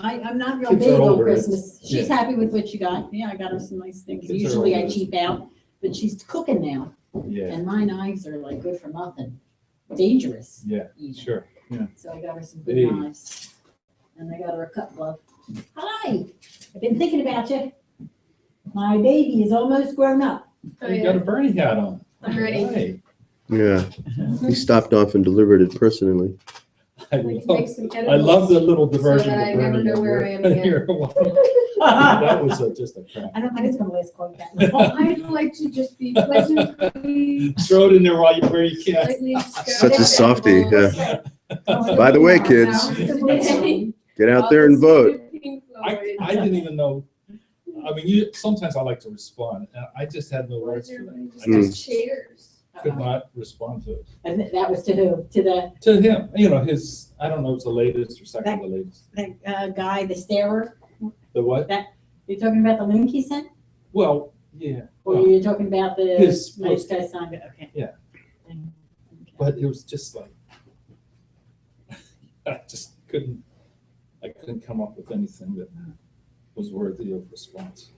I'm not real Kids big are on older, Christmas. it's- She's yeah. happy with what she got. Yeah, I got her some nice things. Kids are Usually I older. cheap out, but she's cooking now. Yeah, And my knives are like good for nothing. Dangerous. yeah, even. sure. Yeah. So I got her some good Hey. knives. And I got her a cut glove. Hi, I've been thinking about you. My baby is almost grown up. Oh, You got yeah. a Bernie hat on. I'm ready. Right. Yeah, he stopped off and delivered it personally. I Like, love, make some I love the little so diversion. that I of never Bernie know where I am again. here. That was just a crap. I don't think it's gonna last quite that long. I'd like to just be pleasantly, Throw it in there while you where you can. slightly. Such a softie, yeah. By the way, kids, get out there and vote. I didn't even know. I mean, sometimes I like to respond, and I just had no words for that. I just Chairs. could not respond to it. And that was to who? To the To him, I don't know if it's the latest or second to latest. guy, the starer? The what? You're talking about the link he sent? Well, yeah. Or Well, you're talking about the His nice post. guy signed it? Okay. Yeah. Okay. But it was just like, I just couldn't come up with anything that was worthy of response.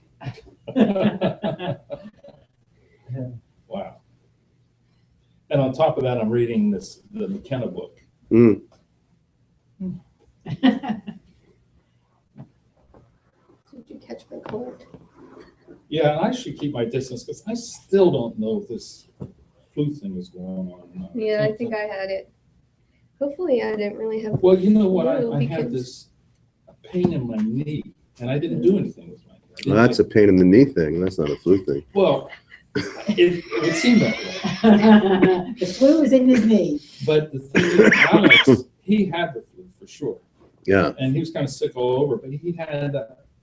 Wow. And on top of that, I'm reading the McKenna book. Mm, Did you catch my cold? Yeah, and I should keep my distance because I still don't know if this flu thing is going on or not. Yeah, I think I had it. Hopefully I didn't really have. Well, you know what? No, I had because- this pain in my knee, and I didn't do anything with my knee. I didn't well, that's a pain in the knee thing. That's not a flu thing. Well, it would seem that way. The flu is in his knee. But the thing is, Alex, he had the flu for sure. Yeah, And he was kind of sick all over, but he had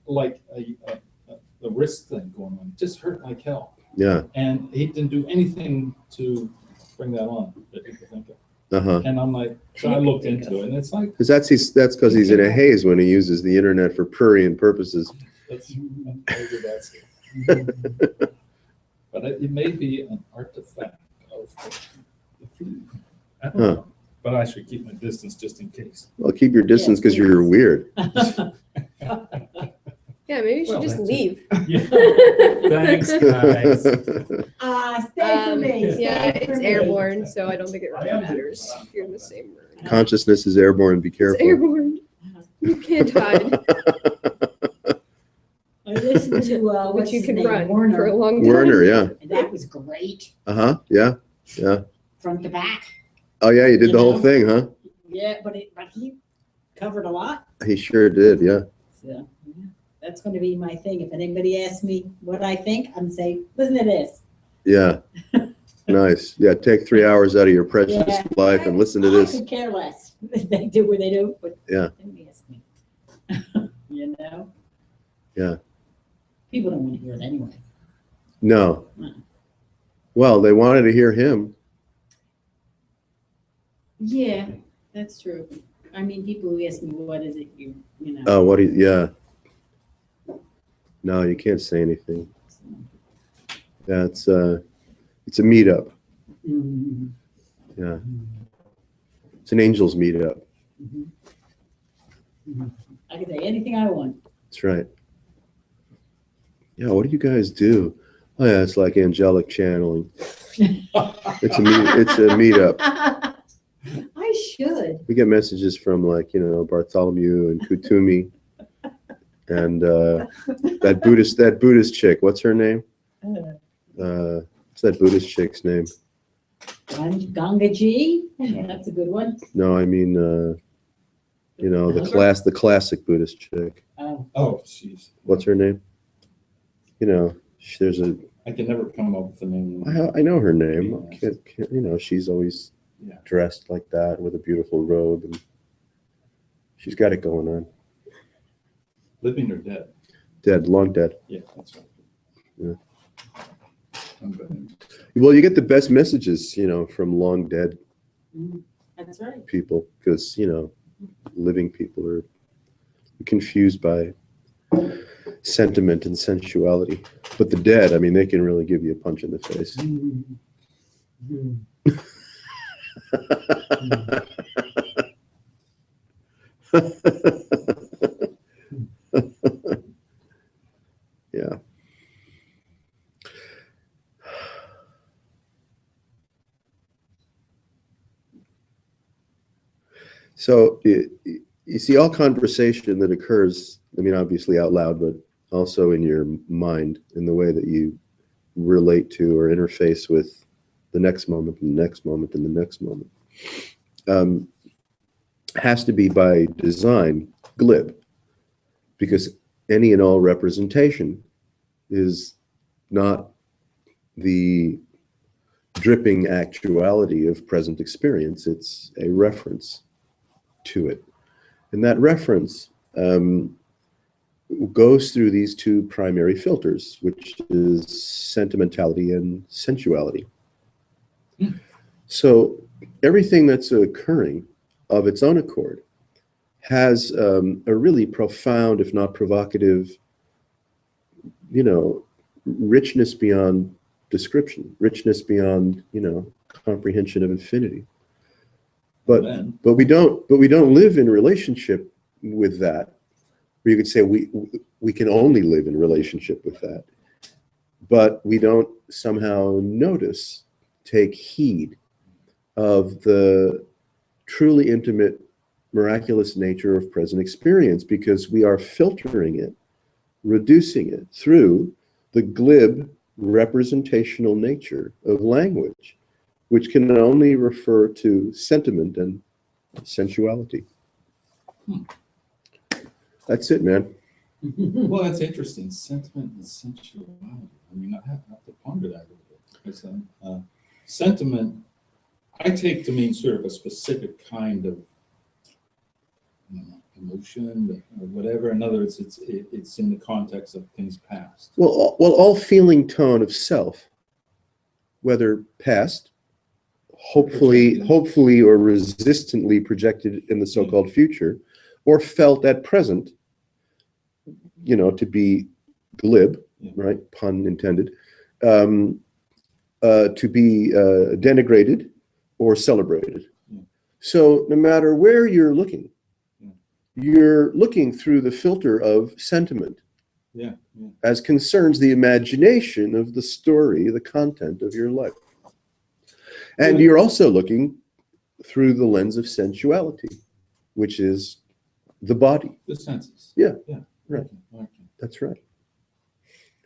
like a wrist thing going on. It just hurt like hell. yeah, And he didn't do anything to bring that on that you could think of. uh-huh. And I'm like, so I looked into it, and it's like, Because that's because he's in a haze when he uses the internet for prurient purposes. maybe that's it. But it may be an artifact of the flu. I don't Huh. know. But I should keep my distance just in case. Well, keep your distance because you're weird. Yeah, maybe you should Well, just that's leave. Thanks, guys. Stay for me. Yeah, Stay for it's me. airborne, so I don't think it really matters if you're in the same room. Consciousness is airborne. Be It's careful. airborne. You can't hide, I listened to, but what's you his can name, run for a Warner, long time. Werner, yeah. and that was great, Uh-huh, yeah. front to back. Oh, yeah, you did the whole know? thing, huh? Yeah, but he covered a lot. He sure did, yeah. So, yeah, that's gonna be my thing. If anybody asks me what I think, I'm saying, listen to this. Yeah. Nice. Yeah, take 3 hours out of your precious Yeah. life and listen to I this. could care less. They do what they do, but. Yeah. Don't ask me. You know? Yeah. People don't want to hear it anyway. No. No. Well, they wanted to hear him. Yeah, that's true. I mean, people who ask me, what is it, you know? Oh, yeah. No, you can't say anything. Yeah, it's a meetup. Mhm. Yeah. It's an angels meetup. Mhm. Mhm. I can say anything I want. That's right. Yeah, what do you guys do? Oh yeah, it's like angelic channeling. It's a meetup. I should. We get messages from Bartholomew and Kutumi and that Buddhist chick. What's her name? What's that Buddhist chick's name? Ganga G, that's a good one. No, I mean the classic Buddhist chick. Oh, Oh, jeez. What's her name? There's a. I can never come up with the name. I know her name. She's always Yeah. dressed like that with a beautiful robe, and she's got it going on. Living or dead? Dead, long dead. Yeah, that's right. Yeah. I'm good. Well, you get the best messages, from long dead that's right. people, because living people are confused by sentiment and sensuality. But the dead, I mean, they can really give you a punch in the face. So you see, all conversation that occurs, I mean, obviously out loud, but also in your mind, in the way that you relate to or interface with the next moment and the next moment and the next moment, has to be by design glib, because any and all representation is not the dripping actuality of present experience. It's a reference to it. And that reference goes through these two primary filters, which is sentimentality and sensuality. So everything that's occurring of its own accord has a really profound, if not provocative, richness beyond description, richness beyond, comprehension of infinity. But we don't live in relationship with that. Or you could say we can only live in relationship with that. But we don't somehow notice, take heed of the truly intimate, miraculous nature of present experience, because we are filtering it, reducing it through the glib representational nature of language, which can only refer to sentiment and sensuality. That's it, man. Well, that's interesting. Sentiment and sensuality. I mean, I have to ponder that a little bit. Because, sentiment, I take to mean sort of a specific kind of emotion or whatever. In other words, it's in the context of things past. Well, all feeling tone of self, whether past, hopefully or resistantly projected in the so-called future, or felt at present, to be glib, right? Pun intended, to be denigrated or celebrated. So no matter where you're looking through the filter of sentiment, as concerns the imagination of the story, the content of your life. And you're also looking through the lens of sensuality, which is the body. The senses. Yeah. Right. Okay. That's right.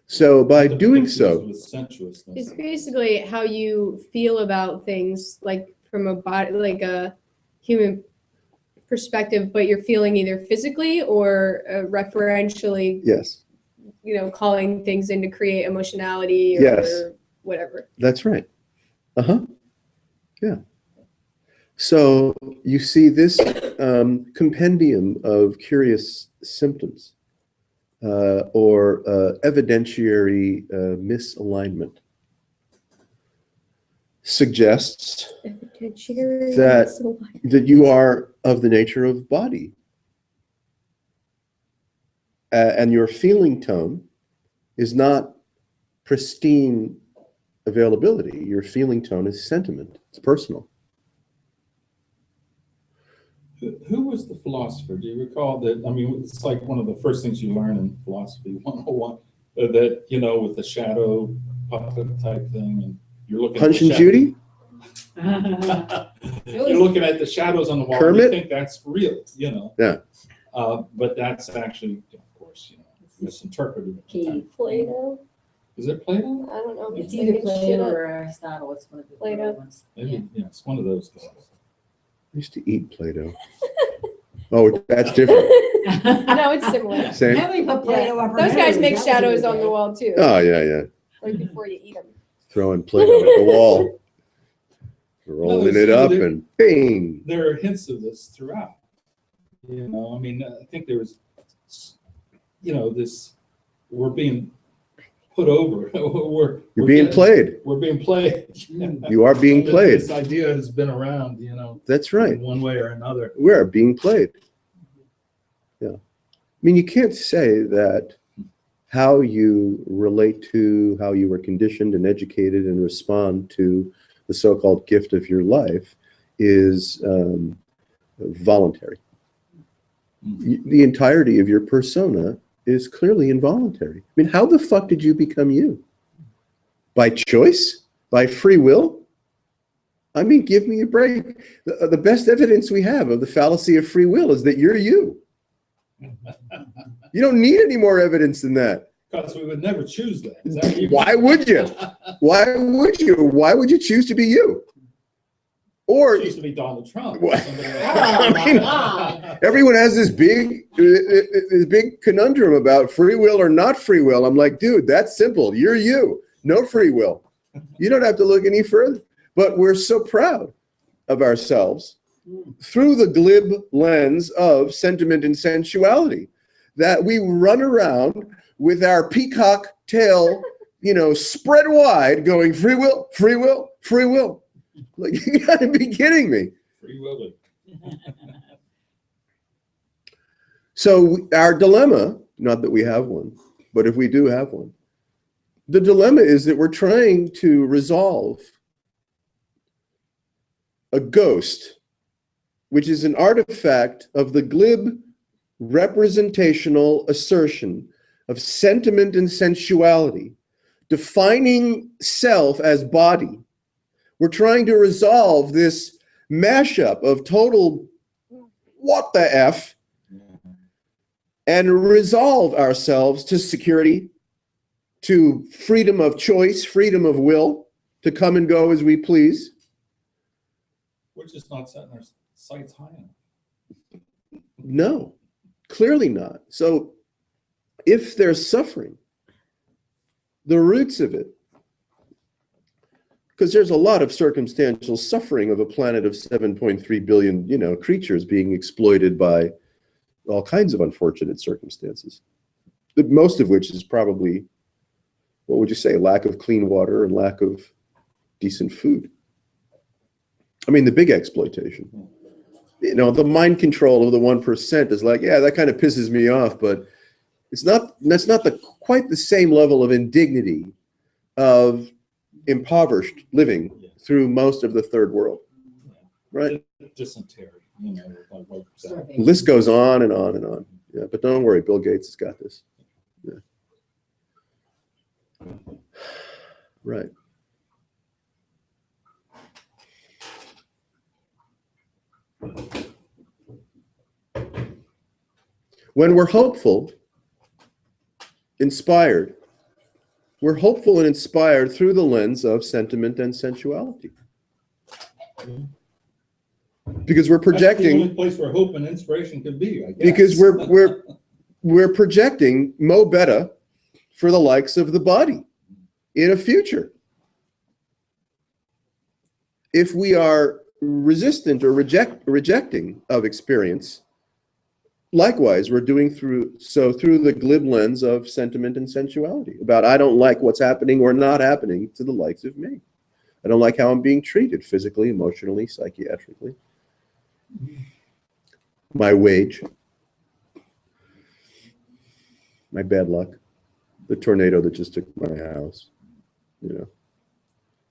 So by doing so, With sensuousness. It's basically how you feel about things, like from a body, like a human perspective, but you're feeling either physically or referentially, yes, calling things in to create emotionality or Yes. whatever. that's right. Yeah. So you see this compendium of curious symptoms or evidentiary misalignment suggests that you are of the nature of body. And your feeling tone is not pristine availability. Your feeling tone is sentiment. It's personal. Who was the philosopher? Do you recall that? I mean, it's like one of the first things you learn in philosophy 101, that, with the shadow puppet type thing, and you're looking Punch at and Judy? You're looking at the shadows on the wall. Kermit? You think that's real, Yeah. But that's actually, of course, misinterpreted. Plato? Is it Plato? I don't know. It's either Plato or Aristotle. It's one of the Plato. other ones. Maybe, it's one of those guys. I used to eat Play-Doh. Oh, that's different. No, it's similar. Same? Now we put Play-Doh up our Those guys nose. make That was shadows a good on the day. wall too, Oh, yeah. like before you eat them. Throwing Play-Doh at the wall. Rolling it up and bing. There are hints of this throughout. I mean, I think there was, this, we're being put over. You're being played. We're being played. You are being played. This idea has been around, That's right. in one way or another. We are being played. Yeah. I mean, you can't say that how you relate to, how you were conditioned and educated and respond to the so-called gift of your life is voluntary. The entirety of your persona is clearly involuntary. I mean, how the fuck did you become you? By choice? By free will? I mean, give me a break. The best evidence we have of the fallacy of free will is that you're you. You don't need any more evidence than that. Because we would never choose that. Is that what you- Why would you? Why would you? Why would you choose to be you? Or Choose to be Donald Trump. What? Somebody like Oh, that. my God. everyone has this big conundrum about free will or not free will. I'm like, dude, that's simple. You're you. No free will. You don't have to look any further. But we're so proud of ourselves through the glib lens of sentiment and sensuality that we run around with our peacock tail, spread wide, going free will, free will, free will. Like, you gotta be kidding me. Free Willy. So our dilemma, not that we have one, but if we do have one, the dilemma is that we're trying to resolve a ghost, which is an artifact of the glib representational assertion of sentiment and sensuality, defining self as body. We're trying to resolve this mashup of total what the F and resolve ourselves to security, to freedom of choice, freedom of will, to come and go as we please. We're just not setting our sights high enough. No, clearly not. So if there's suffering, the roots of it, because there's a lot of circumstantial suffering of a planet of 7.3 billion, creatures being exploited by all kinds of unfortunate circumstances. Most of which is probably, what would you say, lack of clean water and lack of decent food. I mean, the big exploitation. The mind control of the 1% is like, yeah, that kind of pisses me off, but that's not quite the same level of indignity of impoverished living through most of the third world, right? Dysentery, like what was that? Starvation. List goes on and on and on. Yeah, but don't worry, Bill Gates has got this. Yeah. Right. When we're hopeful, inspired, we're hopeful and inspired through the lens of sentiment and sensuality. Because we're That's the projecting, only place where hope and inspiration can be, I guess. because we're projecting Mo Betta for the likes of the body in a future. If we are resistant or rejecting of experience, likewise, we're doing through the glib lens of sentiment and sensuality about, I don't like what's happening or not happening to the likes of me. I don't like how I'm being treated physically, emotionally, psychiatrically. My wage, my bad luck, the tornado that just took my house, the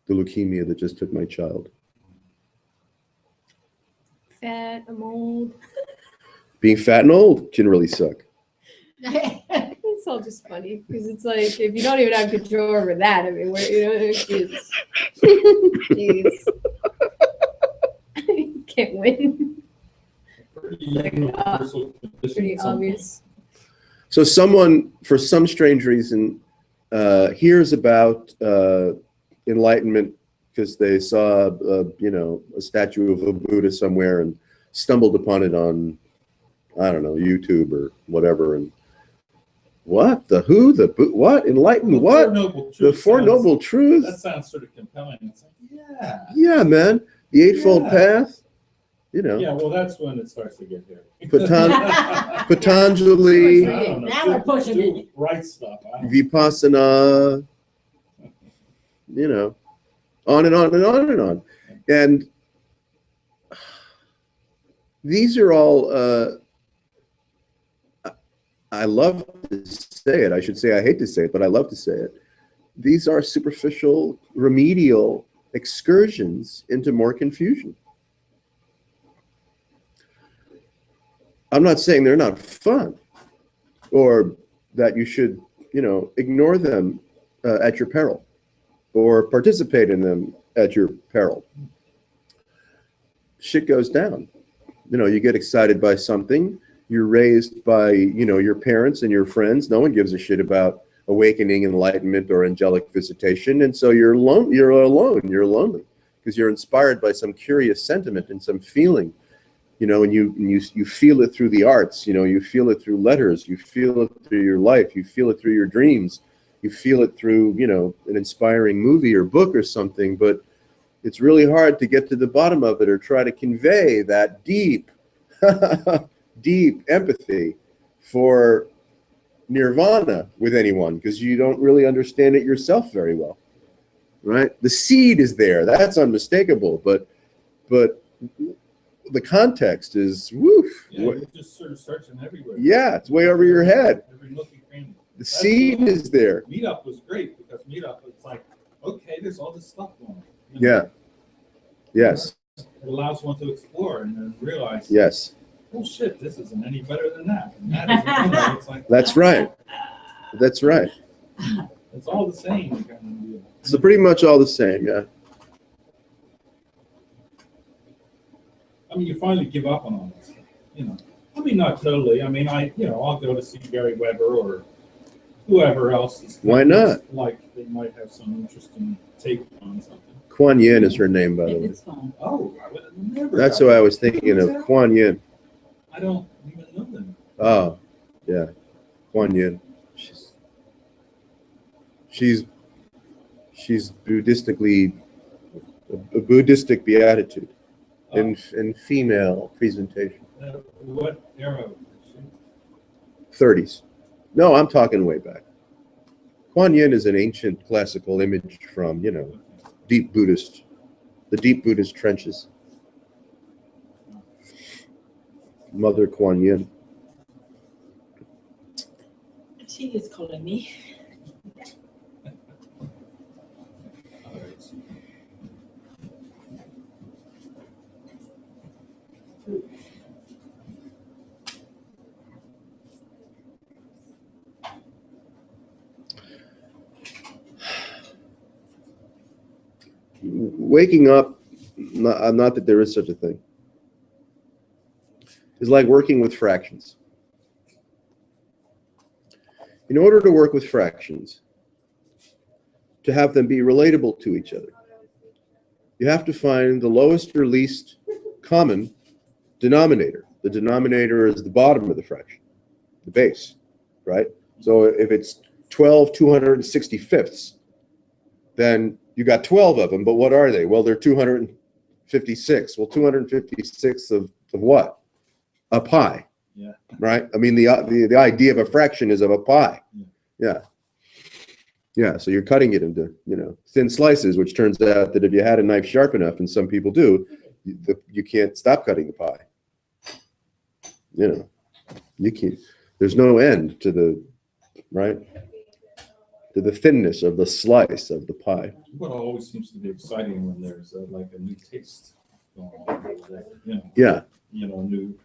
leukemia that just took my child. Fat, I'm old. Being fat and old can really suck. It's all just funny because it's like if you don't even have control over that, I mean, jeez. Jeez. Can't win. Pretty Like, universal condition Pretty at some point. obvious. So someone, for some strange reason, hears about enlightenment because they saw, a statue of a Buddha somewhere and stumbled upon it on, I don't know, YouTube or whatever. And what? The who? The what? Enlightened The what? Four Noble The Truths Four sounds- Noble That Truths? sounds sort of compelling. It's like, yeah. Yeah, man. The Eightfold Yeah. Path? Yeah, well, that's when it starts to get hairy. Patanjali, I don't know. Now we're pushing Do it. right stuff. I don't know. Vipassana, on and on and on and on. And these are all, I love to say it. I should say I hate to say it, but I love to say it. These are superficial, remedial excursions into more confusion. I'm not saying they're not fun or that you should, ignore them at your peril or participate in them at your peril. shit goes down. You know, you get excited by something. You're raised by, you know, your parents and your friends. No one gives a shit about awakening, enlightenment, or angelic visitation. And so you're alone. You're lonely because you're inspired by some curious sentiment and some feeling, you know, and you feel it through the arts. You know, you feel it through letters. You feel it through your life. You feel it through your dreams. You feel it through, you know, an inspiring movie or book or something. But it's really hard to get to the bottom of it or try to convey that deep, deep empathy for nirvana with anyone because you don't really understand it yourself very well, right? The seed is there, that's unmistakable, but the context is woof. Yeah, you're just sort of searching everywhere. Yeah, it's way over your head. Every nook and cranny. The seed is there. Meetup was great because Meetup was like, okay, there's all this stuff going on. You Yeah. know? Yes. It allows one to explore and then realize, Yes. oh shit, this isn't any better than that. And that isn't, you know, it's like, That's right. That's right. it's all the same. Kind of deal. It's pretty much all the same. Yeah. I mean, you finally give up on all this stuff, you know. I mean, not totally. I mean, I'll go to see Gary Weber or whoever else. Is Why not? Like, they might have some interesting take on something. Kuan Yin is her name, by the way. It's fun. Oh, I would have never. That's got who I that. was thinking Who's of. that? Kuan Yin. I don't even know them. Oh, yeah. Kuan Yin. She's Buddhistically a Buddhistic beatitude in female presentation. What era? was she? 30s. No, I'm talking way back. Kuan Yin is an ancient classical image from, you know, the deep Buddhist trenches. Mother Kuan Yin. She is calling me. All right. Waking up, not that there is such a thing, is like working with fractions. In order to work with fractions, to have them be relatable to each other, you have to find the lowest or least common denominator. The denominator is the bottom of the fraction, the base, right? So if it's 12 265ths, then you got 12 of them, but what are they? Well, they're 256. Well, 256 of what? A pi. Yeah. Right? I mean, the idea of a fraction is of a pi. Yeah. Yeah, so you're cutting it into, you know, thin slices, which turns out that if you had a knife sharp enough, and some people do, you can't stop cutting the pie. You know, you can't, there's no end to the, right? To the thinness of the slice of the pie. What always seems to be exciting when there's like a new taste going on, you know. Yeah. You know, new,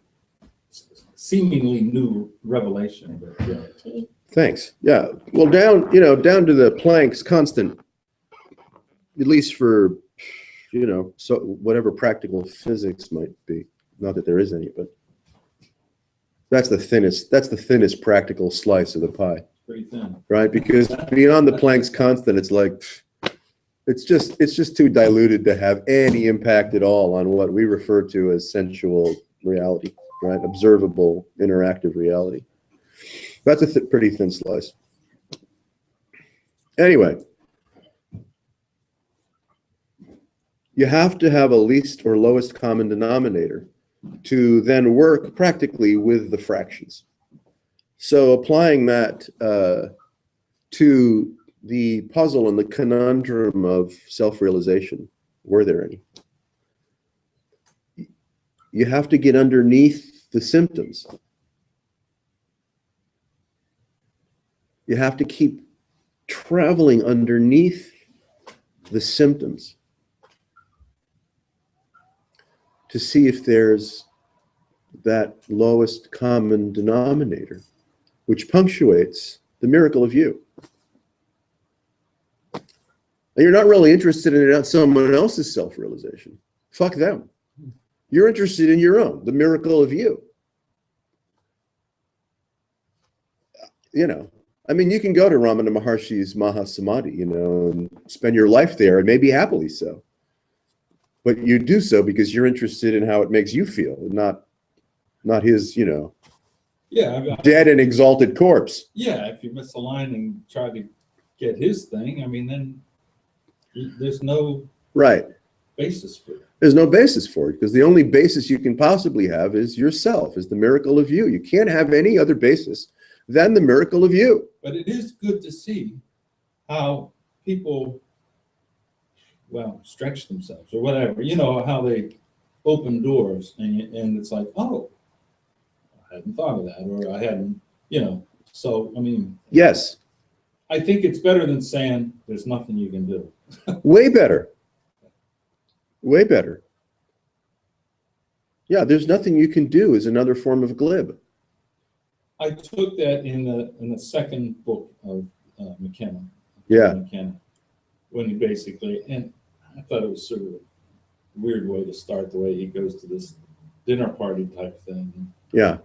seemingly new revelation. But yeah. Thanks. Yeah. Well, down to the Planck's constant, at least for, you know, so whatever practical physics might be. Not that there is any, but that's the thinnest practical slice of the pie. Pretty thin. Right? Because beyond the Planck's constant, it's like, it's just too diluted to have any impact at all on what we refer to as sensual reality, right? Observable, interactive reality. That's a pretty thin slice. Anyway, you have to have a least or lowest common denominator to then work practically with the fractions. So applying that to the puzzle and the conundrum of self-realization, were there any? You have to get underneath the symptoms. You have to keep traveling underneath the symptoms to see if there's that lowest common denominator, which punctuates the miracle of you. And you're not really interested in someone else's self-realization. Fuck them. You're interested in your own, the miracle of you. You know, I mean, you can go to Ramana Maharshi's Mahasamadhi, you know, and spend your life there, and maybe happily so. But you do so because you're interested in how it makes you feel, not his, you know, Yeah. dead and exalted corpse. Yeah, if you miss a line and try to get his thing, I mean, then there's no Right. basis for it. There's no basis for it, because the only basis you can possibly have is yourself, is the miracle of you. You can't have any other basis than the miracle of you. But it is good to see how people, well, stretch themselves or whatever, you know, how they open doors and it's like, oh, I hadn't thought of that, or I hadn't, you know. So, I mean, Yes, I think it's better than saying there's nothing you can do. way better. Way better. Yeah, there's nothing you can do is another form of glib. I took that in the second book of McKenna. Yeah. McKenna, when he basically, and I thought it was sort of a weird way to start, the way he goes to this dinner party type thing, Yeah.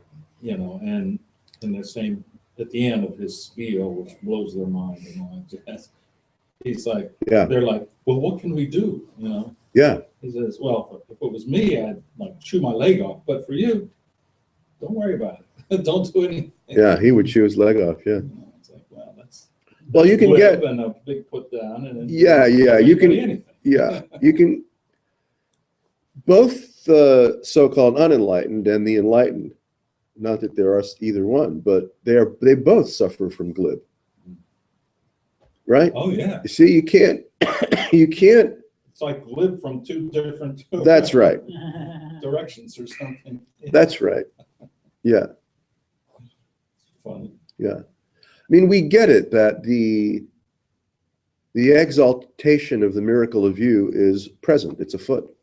you know, and they're saying at the end of his spiel, which blows their mind and all that jazz, he's like, Yeah. they're like, well, what can we do? You know, Yeah. he says, well, if it was me, I'd like chew my leg off, but for you, don't worry about it. Don't do anything. Yeah. He would chew his leg off. Yeah. You know, it's like, well, that's Well, you can glib get. and a big put down, and then Yeah. Yeah. You can. anything. Yeah. You can. Both the so-called unenlightened and the enlightened, not that there are either one, but they both suffer from glib. Right? Oh yeah, You see, you can't. it's like glib from two different That's right. directions or something. That's right. Yeah. Funny. Yeah. I mean, we get it that the exaltation of the miracle of you is present. It's afoot.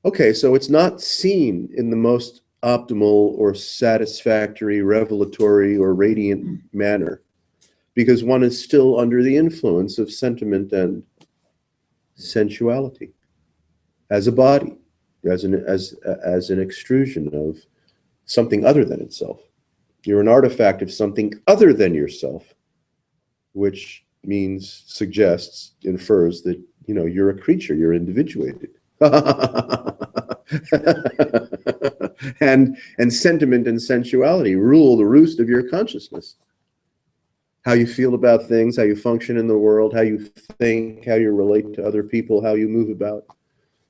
Okay, so it's not seen in the most optimal or satisfactory, revelatory, or radiant manner, because one is still under the influence of sentiment and sensuality as a body, as an extrusion of something other than itself. You're an artifact of something other than yourself, which means, suggests, infers that, you know, you're a creature, you're individuated. and sentiment and sensuality rule the roost of your consciousness. How you feel about things, how you function in the world, how you think, how you relate to other people, how you move about.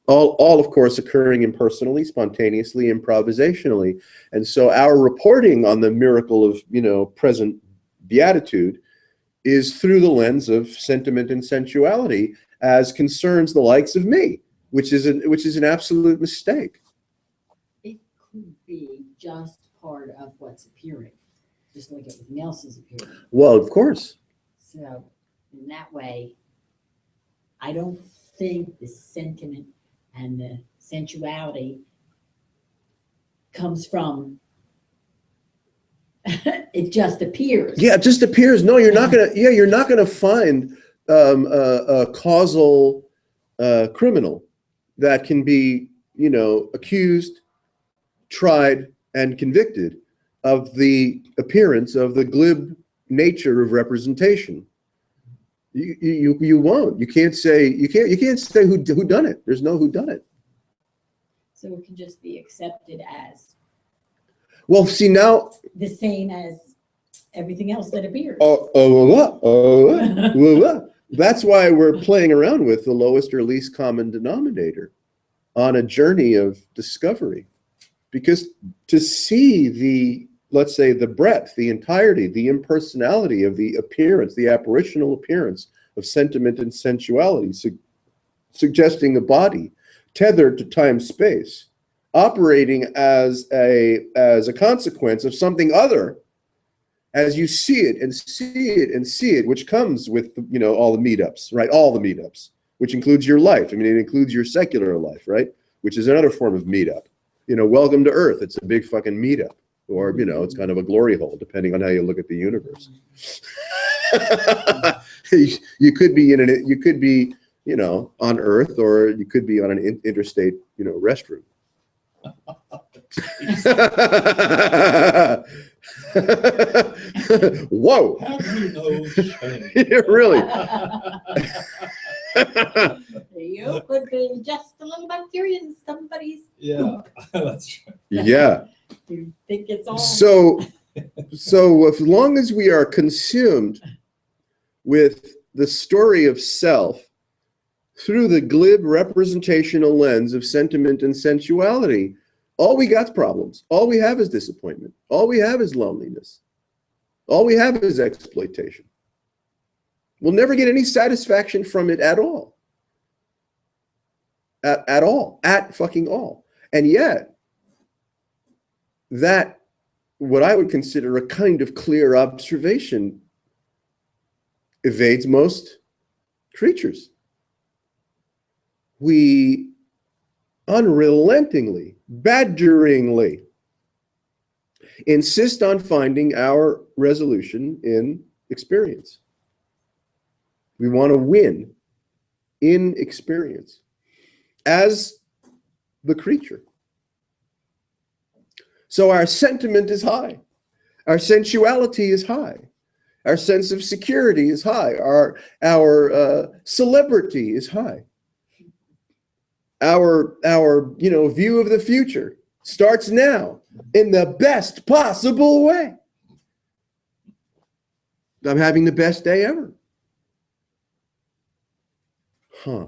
All of course, occurring impersonally, spontaneously, improvisationally. And so our reporting on the miracle of, you know, present beatitude is through the lens of sentiment and sensuality as concerns the likes of me, which is an absolute mistake. It could be just part of what's appearing, just like everything else is appearing. Well, of course. So in that way, I don't think the sentiment and the sensuality comes from it just appears. Yeah, it just appears. No, you're not gonna find a causal criminal that can be, you know, accused, tried, and convicted of the appearance of the glib nature of representation. You won't. You can't say who done it. There's no who done it. So it can just be accepted as Well, see now. the same as everything else that appears. That's why we're playing around with the lowest or least common denominator on a journey of discovery, because to see the, let's say, the breadth, the entirety, the impersonality of the appearance, the apparitional appearance of sentiment and sensuality, suggesting a body tethered to time-space, operating as a consequence of something other, as you see it and see it and see it, which comes with, you know, all the meetups, right? All the meetups, which includes your life. I mean, it includes your secular life, right? Which is another form of meetup. You know, welcome to Earth. It's a big fucking meetup. Or, you know, it's kind of a glory hole, depending on how you look at the universe. You could be you know, on Earth, or you could be on an interstate, you know, restroom. Whoa. Have you no shame? Really. You could be just a little bacteria in somebody's. Yeah, that's right. Yeah. You think it's all. So as long as we are consumed with the story of self through the glib representational lens of sentiment and sensuality, all we got's problems. All we have is disappointment. All we have is loneliness. All we have is exploitation. We'll never get any satisfaction from it at all. At all. At fucking all. And yet, that, what I would consider a kind of clear observation, evades most creatures. We unrelentingly, badgeringly insist on finding our resolution in experience. We want to win in experience as the creature. So our sentiment is high. Our sensuality is high. Our sense of security is high. Our celebrity is high. Our view of the future starts now in the best possible way. I'm having the best day ever. Huh.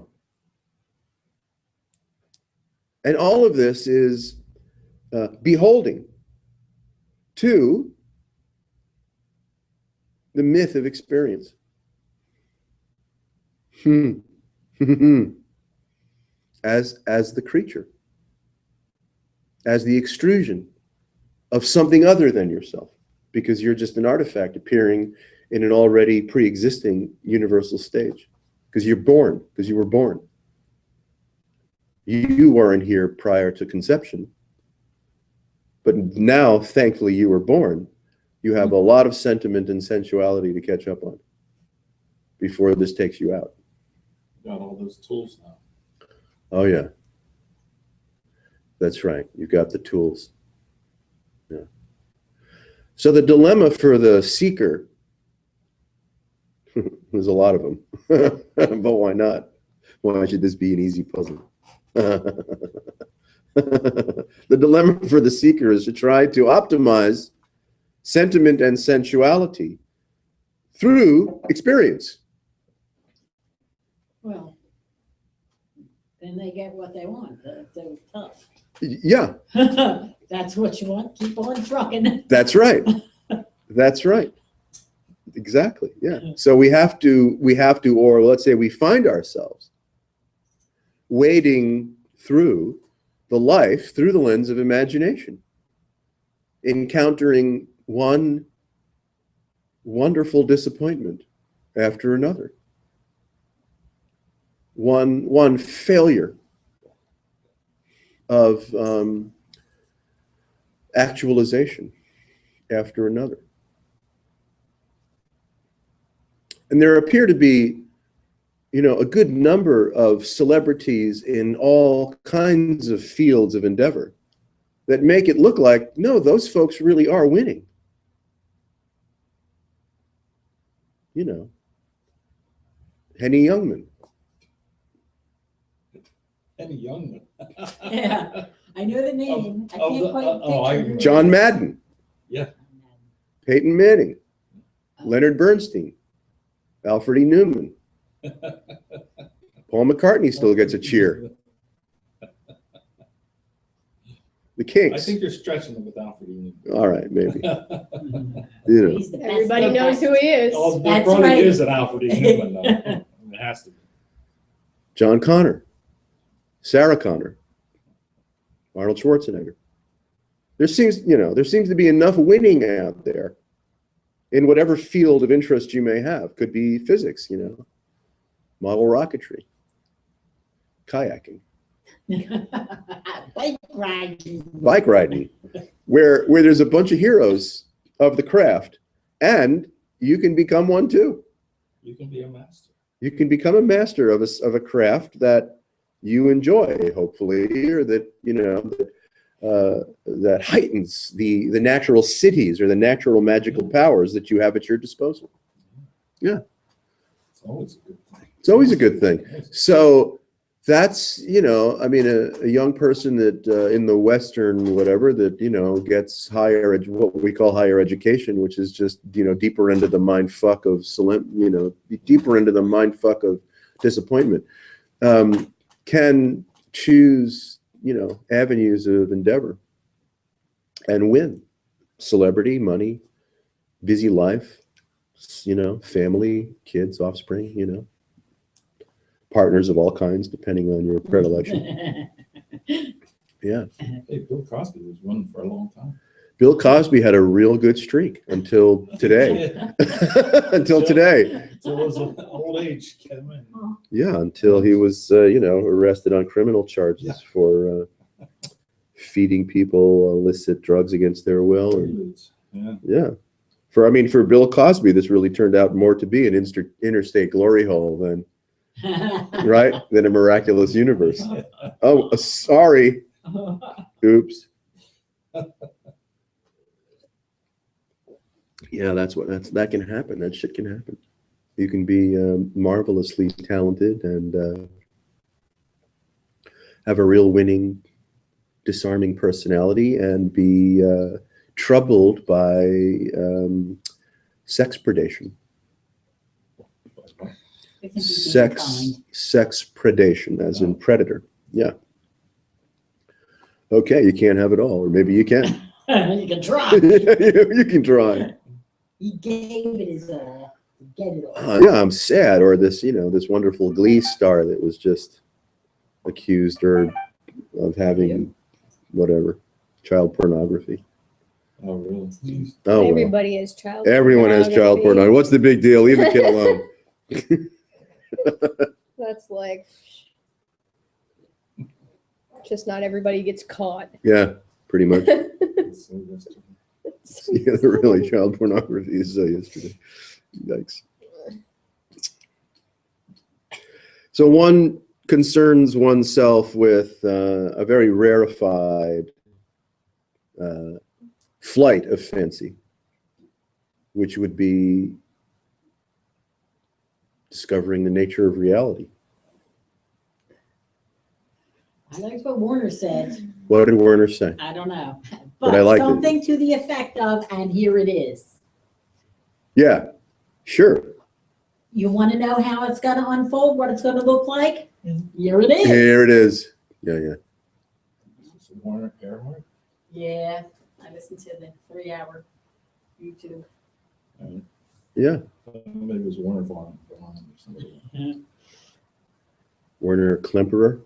And all of this is beholding to the myth of experience. As the creature, as the extrusion of something other than yourself, because you're just an artifact appearing in an already pre-existing universal stage, because you were born. You weren't here prior to conception, but now, thankfully, you were born. You have a lot of sentiment and sensuality to catch up on before this takes you out. Got all those tools now. Oh, yeah. That's right. You got the tools. Yeah. So the dilemma for the seeker, there's a lot of them, but why not? Why should this be an easy puzzle? The dilemma for the seeker is to try to optimize sentiment and sensuality through experience. Well, then they get what they want. They're tough. Yeah. That's what you want. Keep on trucking. That's right. That's right. Exactly. Yeah. So we have to, or let's say we find ourselves wading through the life through the lens of imagination, encountering one wonderful disappointment after another, one failure of actualization after another. And there appear to be, a good number of celebrities in all kinds of fields of endeavor that make it look like, no, those folks really are winning. Henny Youngman. Henny Youngman. Yeah, I know the name. I can't quite picture who John it is. Madden. Yeah. Peyton Manning. Leonard Bernstein. Alfred E. Newman. Paul McCartney still gets a cheer. The I Kinks. think you're stretching it with Alfred E. Newman. All right, maybe. He's the best Everybody of knows best. who he is. Oh, there That's probably right. is an Alfred E. Newman, though. It has to be. John Connor. Sarah Connor. Arnold Schwarzenegger. There seems to be enough winning out there in whatever field of interest you may have. Could be physics, model rocketry, kayaking, bike riding, where there's a bunch of heroes of the craft, and you can become one too. You can be a master. You can become a master of a craft that you enjoy, hopefully, or that that heightens the natural cities or the natural magical powers that you have at your disposal. It's always a good thing. It's always a good thing. So that's, you know, I mean, a young person that in the Western whatever that, you know, gets what we call higher education, which is just, you know, deeper into the mind fuck of deeper into the mind fuck of disappointment, can choose, you know, avenues of endeavor and win. Celebrity, money, busy life, you know, family, kids, offspring, you know, partners of all kinds, depending on your predilection. Yeah. Hey, Bill Cosby was one for a long time. Bill Cosby had a real good streak until today. Until today. Until his old age came in. Yeah, until he was, you know, arrested on criminal charges for feeding people illicit drugs against their will. And, Yeah. For Bill Cosby, this really turned out more to be an interstate glory hole than than a miraculous universe. Oh, sorry. Oops. Yeah, that can happen. That shit can happen. You can be marvelously talented and have a real winning, disarming personality and be troubled by sex predation. Sex predation, as in predator. Yeah. Okay, you can't have it all, or maybe you can. You can try. You can try. He gave it his all. Get it all. Yeah, I'm sad. Or this, you know, this wonderful Glee star that was just accused of having whatever child pornography. Oh, really? Oh, well. Everybody has child. Everyone has child pornography. What's the big deal? Leave the kid alone. That's like, just not everybody gets caught. Yeah, pretty much. So yesterday. Yeah, really, child pornography is yesterday. Yikes. So one concerns oneself with a very rarefied flight of fancy, which would be discovering the nature of reality. I like what Warner said. What did Werner say? I don't know. But I liked it. Something to the effect of, and here it is. Yeah, sure. You want to know how it's going to unfold, what it's going to look like? Here it is. Here it is. Yeah. Is this Warner Earhart? Yeah, I listened to the 3-hour YouTube. Yeah. Maybe it was Warner Vaughn or something. Werner Klemperer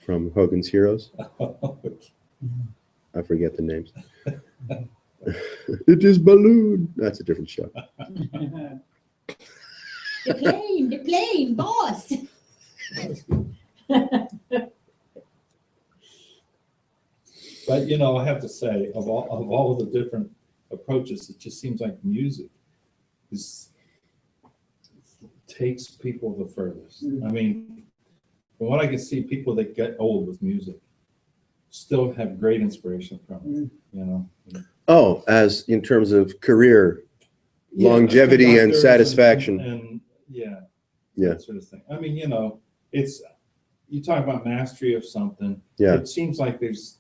from Hogan's Heroes. I forget the names. It is Balloon. That's a different show. The plane, boss. But you know, I have to say, of all the different approaches, it just seems like music takes people the furthest. I mean, from what I can see, people that get old with music still have great inspiration from it. You know. Oh, as in terms of career longevity and Doctors satisfaction. and Yeah. that sort of thing. I mean, you know, you talk about mastery of something. Yeah. It seems like there's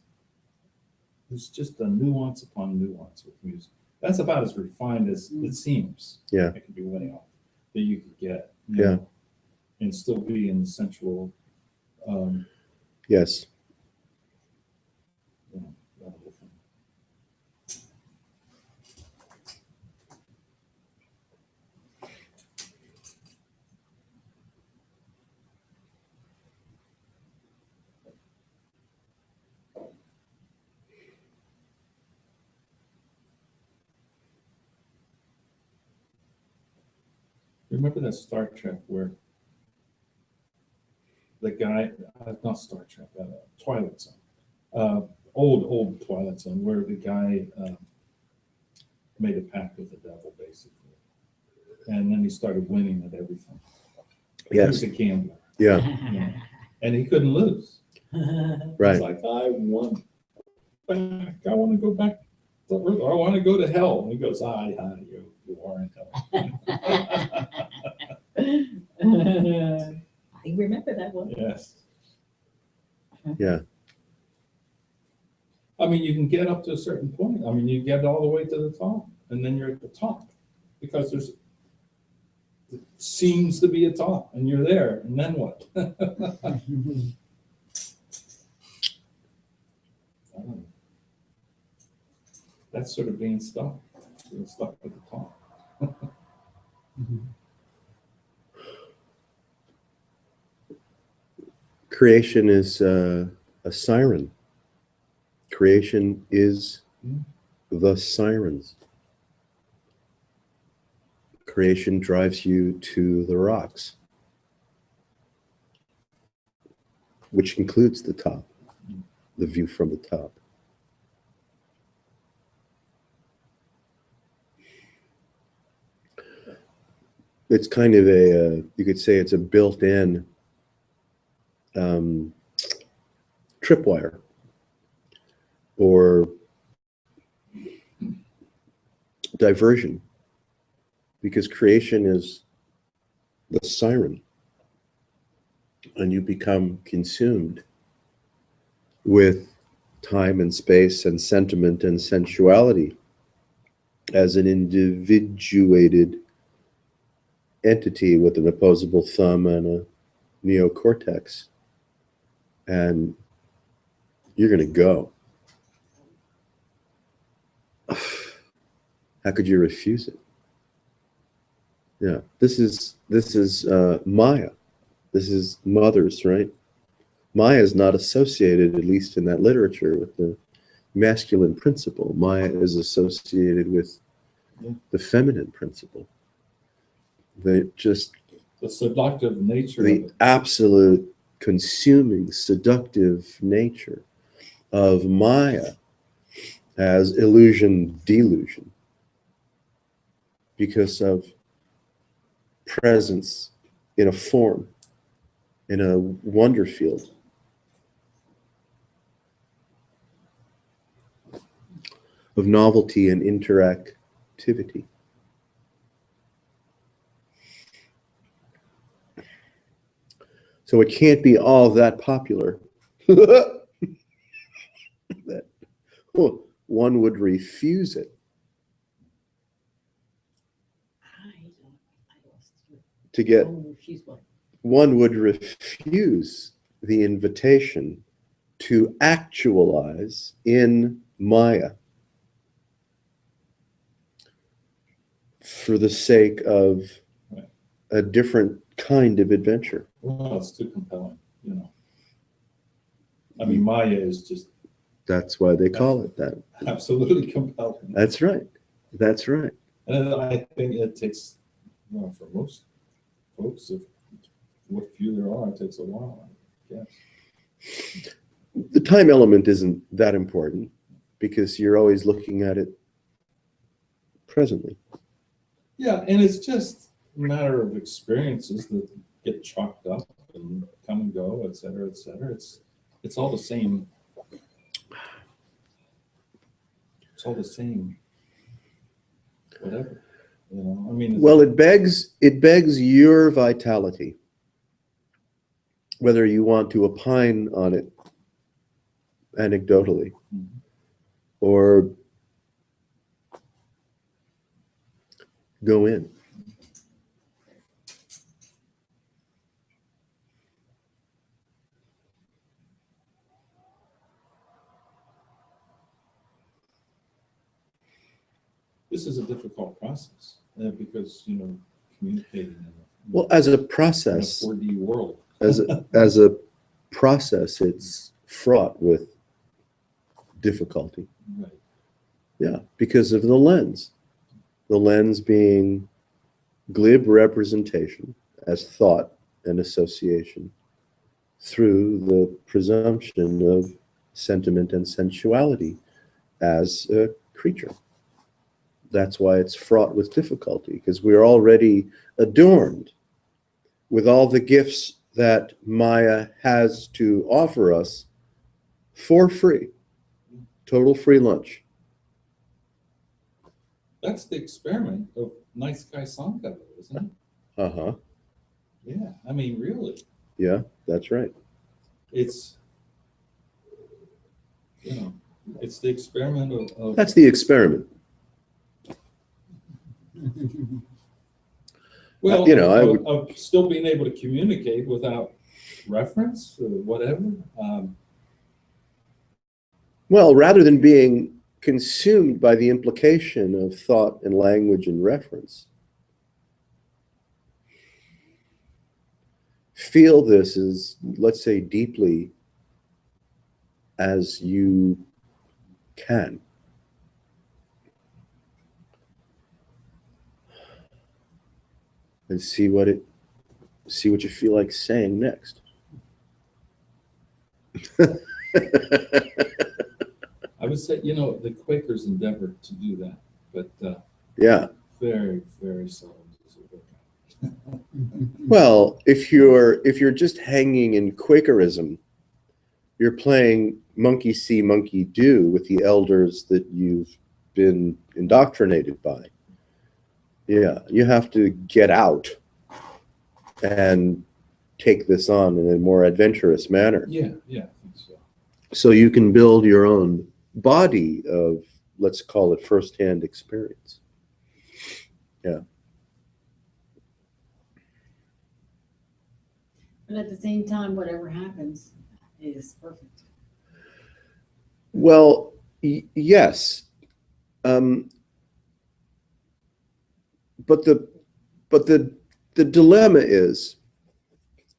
just a nuance upon nuance with music. That's about as refined as it seems. Yeah. It could be way off that you could get. You Yeah. know, and still be in the sensual. Yes. You know, that whole thing. Remember that Star Trek where the guy, not Star Trek, Twilight Zone, old Twilight Zone, where the guy made a pact with the devil, basically, and then he started winning at everything. He Yes. was a gambler, Yeah. you know, and he couldn't lose. Right. It's like, I want back. I want to go back. I want to go to hell. And he goes, you are in hell. I remember that one. Yes. Yeah. I mean, you can get up to a certain point. I mean, you get all the way to the top, and then you're at the top because it seems to be a top, and you're there. And then what? I don't know. That's sort of being stuck at the top. Creation is a siren. Creation is the sirens. Creation drives you to the rocks, which includes the top, the view from the top. It's kind of you could say it's a built-in tripwire or diversion, because creation is the siren and you become consumed with time and space and sentiment and sensuality as an individuated entity with an opposable thumb and a neocortex, and you're going to go. How could you refuse it? Yeah, this is Maya. This is mothers, right? Maya is not associated, at least in that literature, with the masculine principle. Maya is associated with the feminine principle. The seductive nature the of it. absolute consuming, seductive nature of Maya as illusion, delusion, because of presence in a form, in a wonder field. Of novelty and interactivity. So it can't be all that popular that one would refuse it. To get, one would refuse the invitation to actualize in Maya for the sake of a different kind of adventure. Well, it's too compelling, you know. I mean, Maya is just That's why they call it that. absolutely compelling. That's right. That's right. And I think it takes, well, for most folks, if what few there are, it takes a while, I guess. The time element isn't that important because you're always looking at it presently. Yeah, and it's just a matter of experiences that get chalked up and come and go, et cetera, et cetera. It's all the same. It's all the same. Whatever. You know, I mean. Well, it begs your vitality, whether you want to opine on it anecdotally or go in. This is a difficult process because, you know, communicating in Well, as a a process, 4D world. as a process, it's fraught with difficulty. Right. Yeah, because of the lens being glib representation as thought and association through the presumption of sentiment and sensuality as a creature. That's why it's fraught with difficulty, because we're already adorned with all the gifts that Maya has to offer us for free. Total free lunch. That's the experiment of Nice Guy Sanka, isn't it? Uh-huh. Yeah, I mean, really, Yeah, that's right. it's, you know, it's the experiment of That's the experiment. well, you know, I of, would- of still being able to communicate without reference or whatever. Well, rather than being consumed by the implication of thought and language and reference, feel this as, let's say, deeply as you can. And see what you feel like saying next. I would say, you know, the Quakers endeavored to do that, but Yeah. very, very seldom does it work out. Well, if you're just hanging in Quakerism, you're playing monkey see, monkey do with the elders that you've been indoctrinated by. Yeah, you have to get out and take this on in a more adventurous manner. Yeah, I think so. So you can build your own body of, let's call it, firsthand experience. Yeah. But at the same time, whatever happens is perfect. Well, yes. But the dilemma is,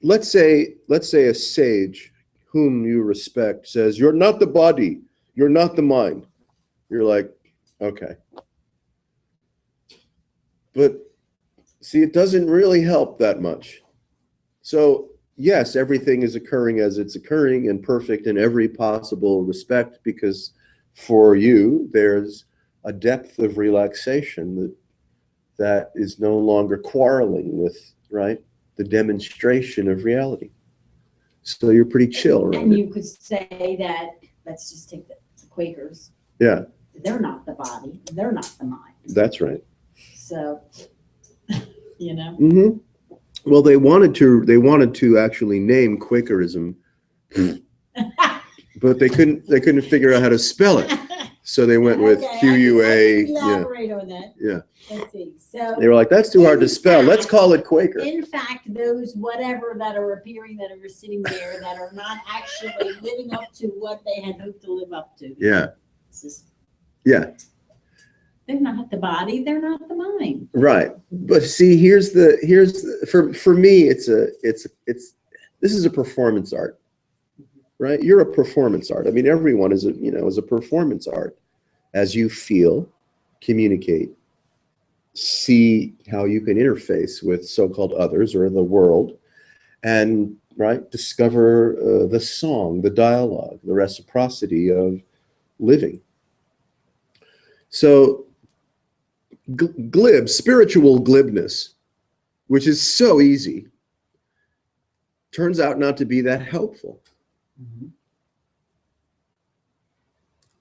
let's say a sage whom you respect says, "You're not the body, you're not the mind." You're like, okay. But see, it doesn't really help that much. So yes, everything is occurring as it's occurring and perfect in every possible respect, because for you, there's a depth of relaxation that is no longer quarreling with, right, the demonstration of reality. So you're pretty chill around And it. you could say that, let's just take the Quakers. Yeah, They're not the body, they're not the mind. that's right. So, you know, Hmm. Well, they wanted to actually name Quakerism, but they couldn't figure out how to spell it. So they went with Okay, QUA. I can Yeah, elaborate on that. yeah. Let's see. So, They were like, that's too hard to spell. Let's call it Quaker. in fact, those whatever that are appearing, that are sitting there, that are not actually living up to what they had hoped to live up to. Yeah, It's just, yeah, they're not the body, they're not the mind. right. But see, for me, this is a performance art, right? You're a performance art. I mean, everyone is a performance art. As you feel, communicate, see how you can interface with so-called others or the world, and right, discover the song, the dialogue, the reciprocity of living. So spiritual glibness, which is so easy, turns out not to be that helpful.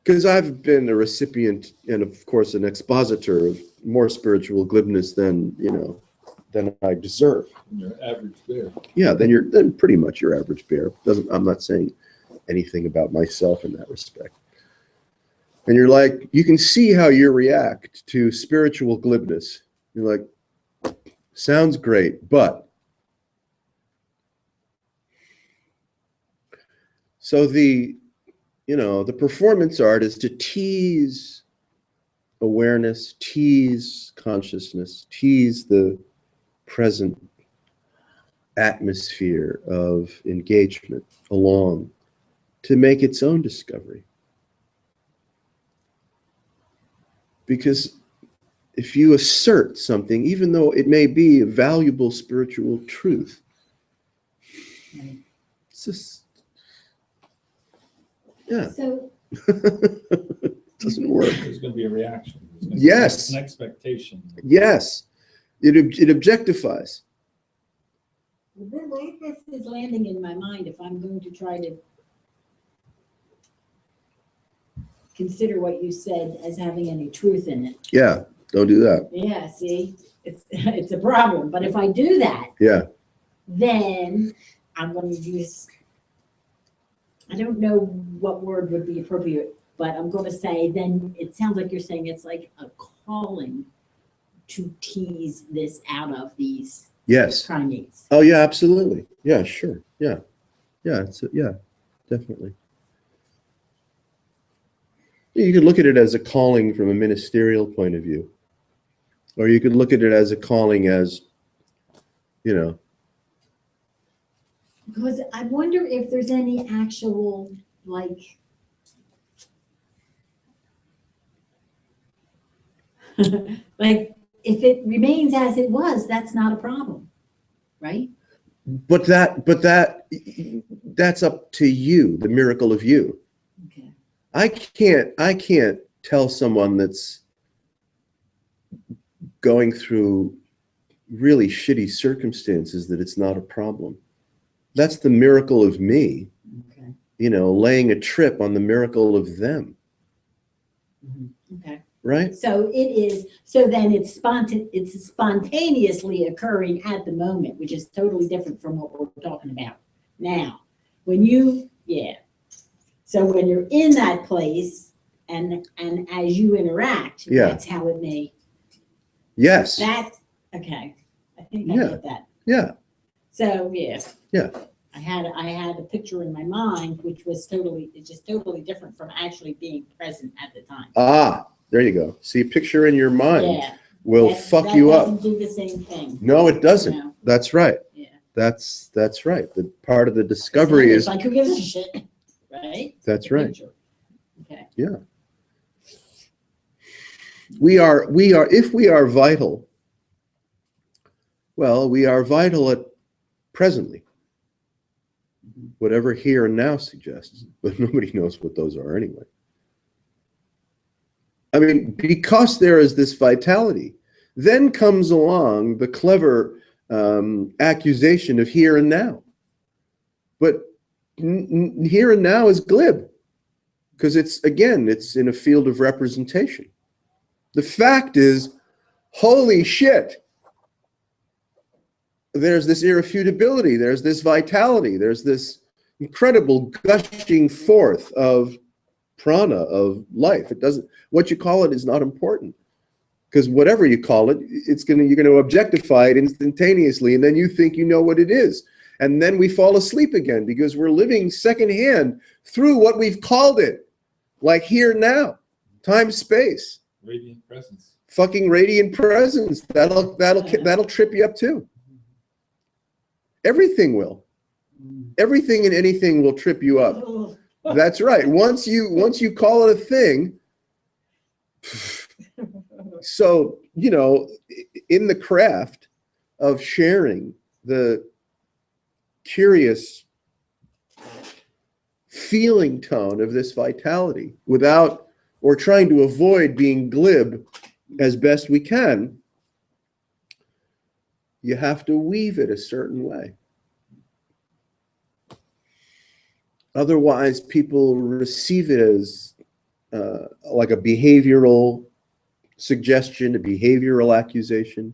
Because I've been a recipient and, of course, an expositor of more spiritual glibness than I deserve. Your average bear. Yeah, then pretty much your average bear. I'm not saying anything about myself in that respect. And you're like, you can see how you react to spiritual glibness. You're like, sounds great, but. So the performance art is to tease awareness, tease consciousness, tease the present atmosphere of engagement along to make its own discovery. Because if you assert something, even though it may be a valuable spiritual truth, it's just, yeah, So, it doesn't work. There's going to be a reaction. There's gonna be Yes. An expectation. Yes, it objectifies. The way this is landing in my mind, if I'm going to try to consider what you said as having any truth in it. Yeah, don't do that. Yeah, see, it's a problem. But if I do that, Yeah, then I'm going to use, I don't know what word would be appropriate, but I'm going to say, then it sounds like you're saying it's like a calling to tease this out of these yes. primates. Oh, yeah, absolutely. Yeah, sure. Yeah. Yeah, yeah, definitely. You could look at it as a calling from a ministerial point of view. Or you could look at it as a calling as, you know, Because I wonder if there's any actual, like, like, if it remains as it was, that's not a problem, right? but that's up to you, the miracle of you. Okay. I can't tell someone that's going through really shitty circumstances that it's not a problem. That's the miracle of me, Okay. you know, laying a trip on the miracle of them, Okay. right? So it is, so then it's spontaneously occurring at the moment, which is totally different from what we're talking about now. When you, yeah. So when you're in that place and as you interact, Yeah. that's how it may, Yes. that, okay. I think I Yeah. get that. Yeah. So, yeah. Yeah. I had a picture in my mind, which was it's just totally different from actually being present at the time. Ah, there you go. See, a picture in your mind Yeah. will That- fuck that you up. doesn't do the same thing. No, it doesn't. No. That's right. Yeah. That's right. The part of the discovery It's is like, who gives a shit, right? that's The right. picture. Okay. We are if we are vital, well, we are vital at presently. Whatever here and now suggests, but nobody knows what those are anyway. I mean, because there is this vitality, then comes along the clever accusation of here and now. But here and now is glib, because it's in a field of representation. The fact is, holy shit, there's this irrefutability, there's this vitality, there's this incredible gushing forth of prana, of life. It doesn't, what you call it is not important, because whatever you call it, you're gonna objectify it instantaneously, and then you think you know what it is. And then we fall asleep again because we're living secondhand through what we've called it, like here now, time, space. Radiant presence. Fucking radiant presence. That'll trip you up too. Everything will. Everything and anything will trip you up. That's right. Once you call it a thing. So, you know, in the craft of sharing the curious feeling tone of this vitality without, or trying to avoid being glib as best we can, you have to weave it a certain way. Otherwise, people receive it as like a behavioral suggestion, a behavioral accusation,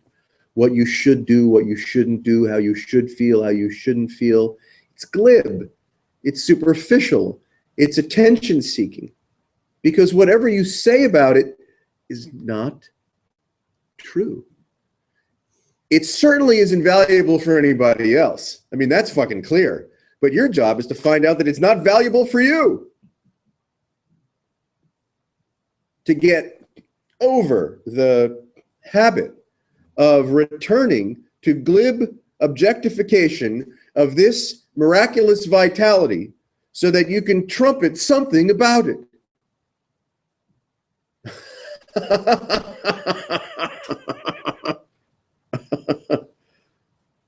what you should do, what you shouldn't do, how you should feel, how you shouldn't feel. It's glib. It's superficial. It's attention seeking. Because whatever you say about it is not true. It certainly isn't valuable for anybody else. I mean, that's fucking clear. But your job is to find out that it's not valuable for you. To get over the habit of returning to glib objectification of this miraculous vitality so that you can trumpet something about it.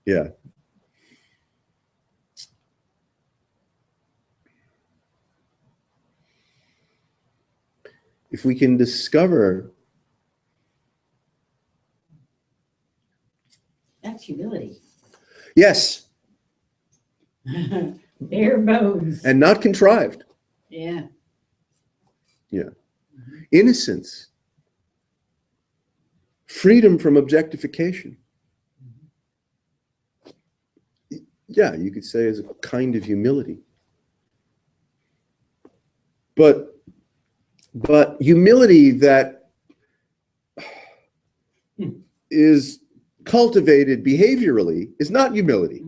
Yeah. If we can discover, That's humility. yes, Bare bones. and not contrived. Yeah. Innocence. Freedom from objectification. Yeah, you could say is a kind of humility. But humility that is cultivated behaviorally is not humility.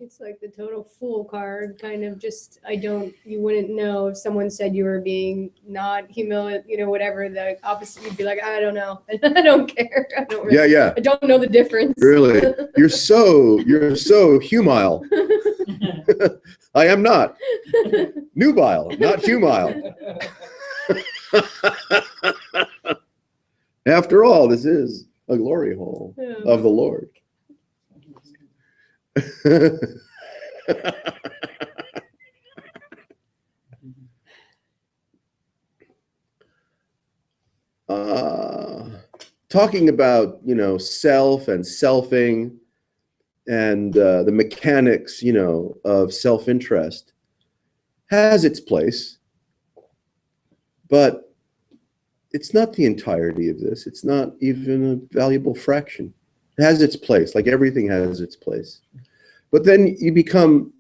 It's like the total fool card, kind of just, you wouldn't know if someone said you were being not humility, whatever the opposite, you'd be like, I don't know. I don't care. I don't really, Yeah. I don't know the difference. Really. You're so humile. I am not. Nubile, not humile. After all, this is a glory hole of the Lord. Talking about, self and selfing and the mechanics, of self-interest has its place, but it's not the entirety of this. It's not even a valuable fraction. It has its place, like everything has its place. But then you become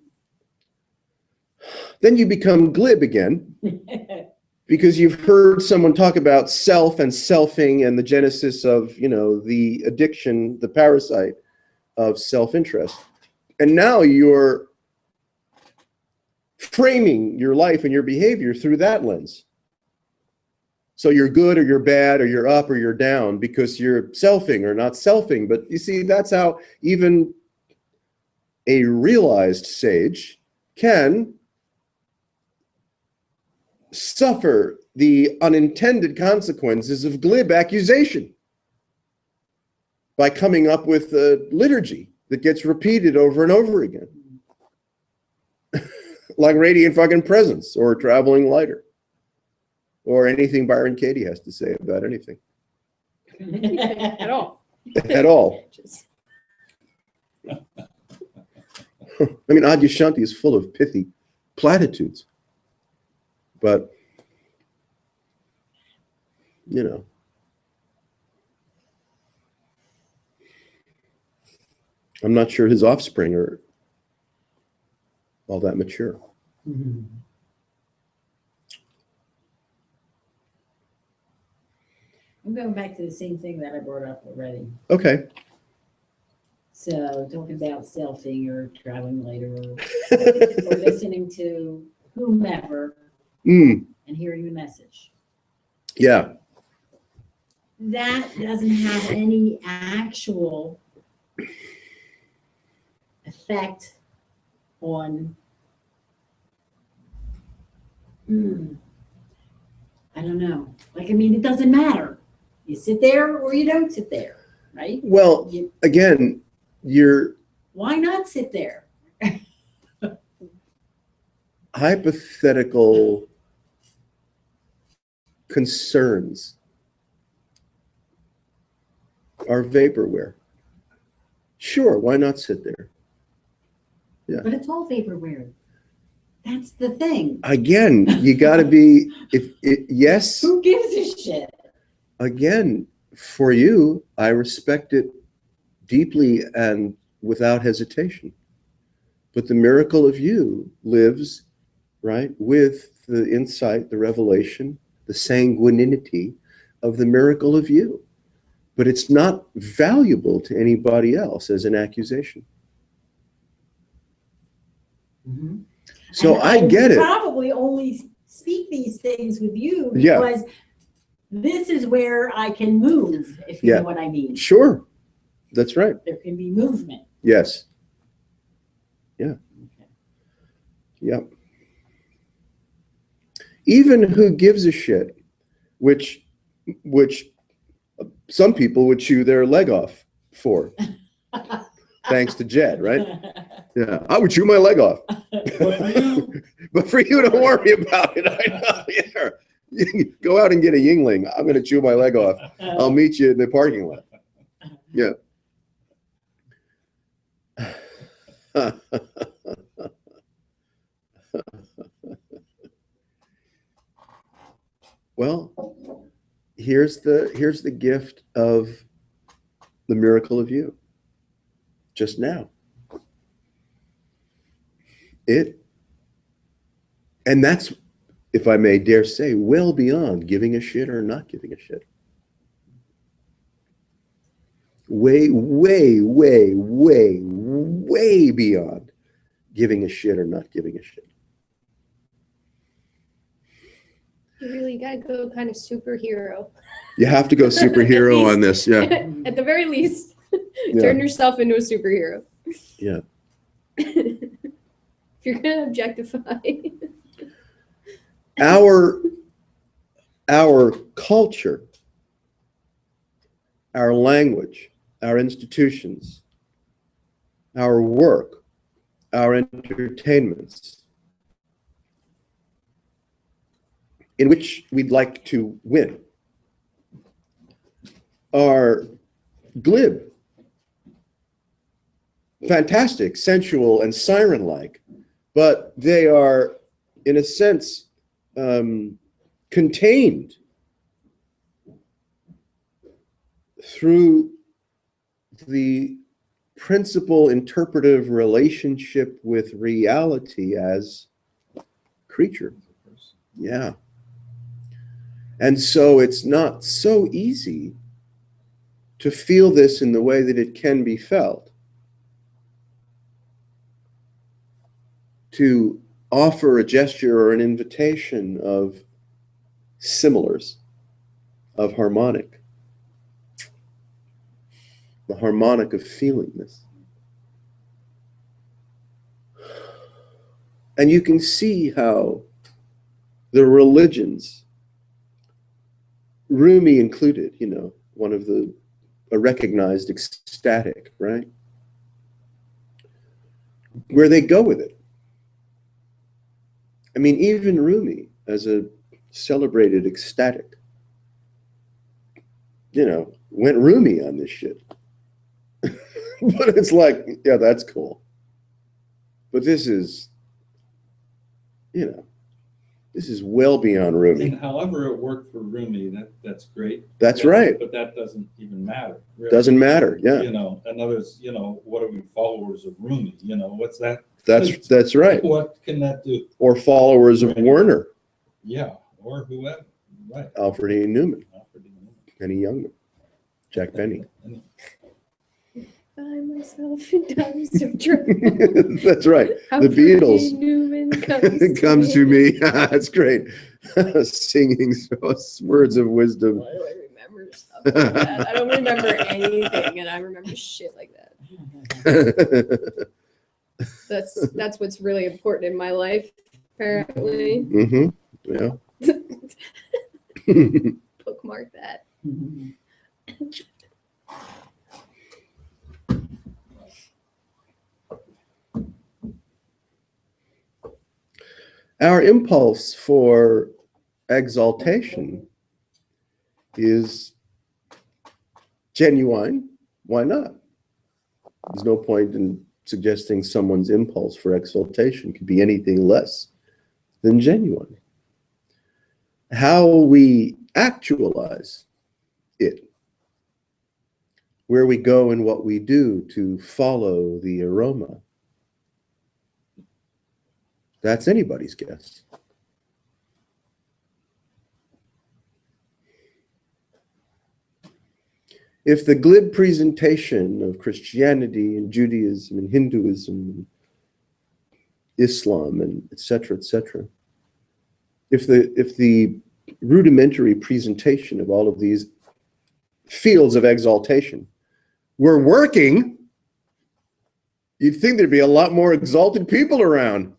glib again, because you've heard someone talk about self and selfing and the genesis of, the addiction, the parasite of self-interest. And now you're framing your life and your behavior through that lens. So you're good or you're bad or you're up or you're down because you're selfing or not selfing. But you see, that's how even a realized sage can suffer the unintended consequences of glib accusation by coming up with a liturgy that gets repeated over and over again. Like radiant fucking presence or traveling lighter or anything Byron Katie has to say about anything. At all. At all. I mean, Adyashanti is full of pithy platitudes, but, I'm not sure his offspring are all that mature. I'm going back to the same thing that I brought up already. Okay. So talking about selfing or traveling later or listening to whomever and hearing the message. Yeah. That doesn't have any actual effect on, I don't know. It doesn't matter. You sit there or you don't sit there, right? Well, again, why not sit there? hypothetical concerns are vaporware. Sure, why not sit there? Yeah. But it's all vaporware. That's the thing. Again, you got to be, yes. Who gives a shit? Again, for you, I respect it deeply and without hesitation. But the miracle of you lives, right, with the insight, the revelation, the sanguinity of the miracle of you. But it's not valuable to anybody else as an accusation. Mm-hmm. So and I get it. Probably only speak these things with you Yeah. because this is where I can move, if you know what I mean. Sure. That's right. There can be movement. Yes. Yeah. Okay. Yep. Even who gives a shit, which some people would chew their leg off for, thanks to Jed, right? Yeah, I would chew my leg off. But for you, don't worry about it. I know. Yeah. You go out and get a Yingling. I'm going to chew my leg off. I'll meet you in the parking lot. Yeah. Well, here's the gift of the miracle of you. Just now. And that's, if I may dare say, well beyond giving a shit or not giving a shit. Way, way, way, way, way beyond giving a shit or not giving a shit. You really gotta go kind of superhero. You have to go superhero on this, yeah. At the very least, Yeah. turn yourself into a superhero. Yeah. If you're gonna objectify. Our culture, our language, our institutions, our work, our entertainments, in which we'd like to win, are glib, fantastic, sensual, and siren-like, but they are, in a sense, contained through the principal interpretive relationship with reality as creature. Yeah. And so it's not so easy to feel this in the way that it can be felt. To offer a gesture or an invitation of similars, of harmonic. The harmonic of feeling this. And you can see how the religions, Rumi included, you know, one of a recognized ecstatic, right? Where they go with it. I mean, even Rumi, as a celebrated ecstatic, you know, went Rumi on this shit. But it's like, yeah, that's cool. But this is, you know, this is well beyond Rumi. And however it worked for Rumi, that's great. That's right. But that doesn't even matter. Really. Doesn't matter, yeah. You know, in other words, you know, what are we followers of Rumi? You know, what's that? That's right. What can that do? Or followers of Werner. Yeah, or whoever. Right. Alfred E. Newman. Alfred E. Newman. Penny Youngman. Jack Benny. Find myself in times of trouble. That's right. Alfred The Beatles. E. Newman It comes to me. That's great. Singing words of wisdom. Why do I remember stuff like that? I don't remember anything, and I remember shit like that. That's what's really important in my life, apparently. Mm-hmm. Yeah. Bookmark that. Our impulse for exaltation is genuine. Why not? There's no point in suggesting someone's impulse for exaltation could be anything less than genuine. How we actualize it, where we go and what we do to follow the aroma, that's anybody's guess. If the glib presentation of Christianity and Judaism and Hinduism and Islam and et cetera, if the rudimentary presentation of all of these fields of exaltation were working, you'd think there'd be a lot more exalted people around.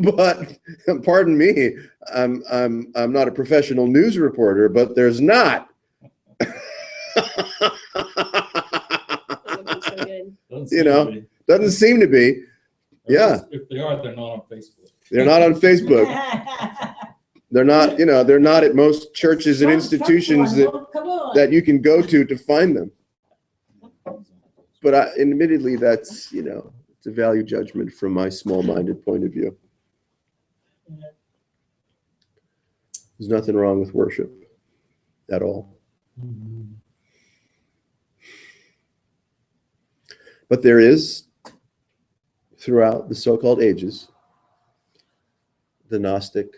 But pardon me, I'm not a professional news reporter, but there's not. You know, doesn't seem to be. Yeah. If they are, they're not on Facebook. They're not on Facebook. They're not, you know, they're not at most churches and institutions that you can go to find them. But admittedly, that's, you know, it's a value judgment from my small-minded point of view. There's nothing wrong with worship at all. But there is, throughout the so-called ages, the Gnostic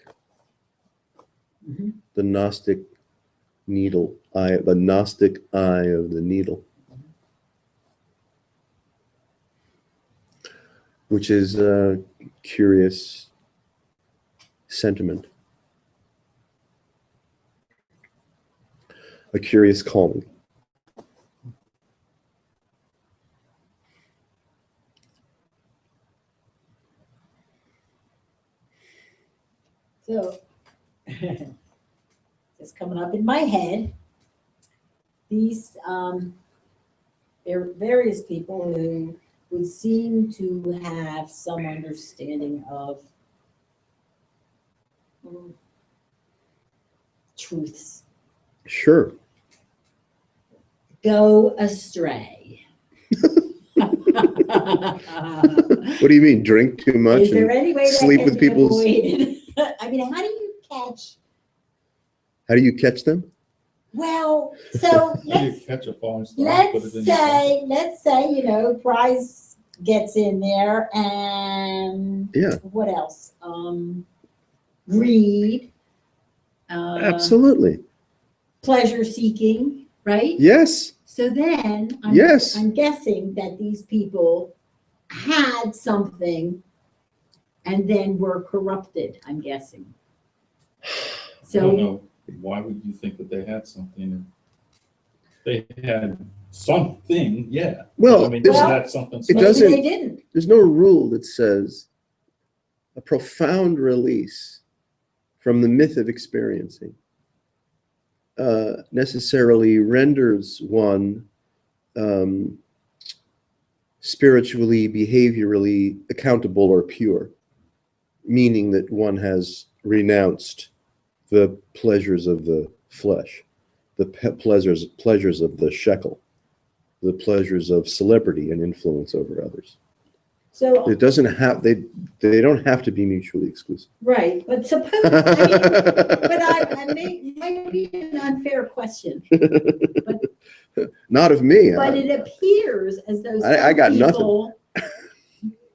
needle eye, the Gnostic eye of the needle, which is a curious sentiment, a curious calling. So, it's coming up in my head. These, there are various people who would seem to have some understanding of truths Sure. go astray. What do you mean? Drink too much Is there and any way that sleep can with be people's? avoided? I mean, how do you catch? How do you catch them? Well, so How do you let's catch a falling star? Put it in your pocket? let's say, you know, prize gets in there and Yeah. what else? Greed, Absolutely. pleasure seeking, right? Yes. So then Yes. I'm guessing that these people had something and then were corrupted, I'm guessing. I don't So know. Why would you think that they had something? They had something, yeah. Well, I mean, there's- isn't that something it maybe special? doesn't- they didn't. There's no rule that says a profound release from the myth of experiencing necessarily renders one spiritually, behaviorally accountable or pure, meaning that one has renounced the pleasures of the flesh, the pleasures of the shekel, the pleasures of celebrity and influence over others. So, It doesn't have, they don't have to be mutually exclusive. right, but suppose, I mean, but I might be an unfair question, Not of me. but it appears as though I got some nothing. people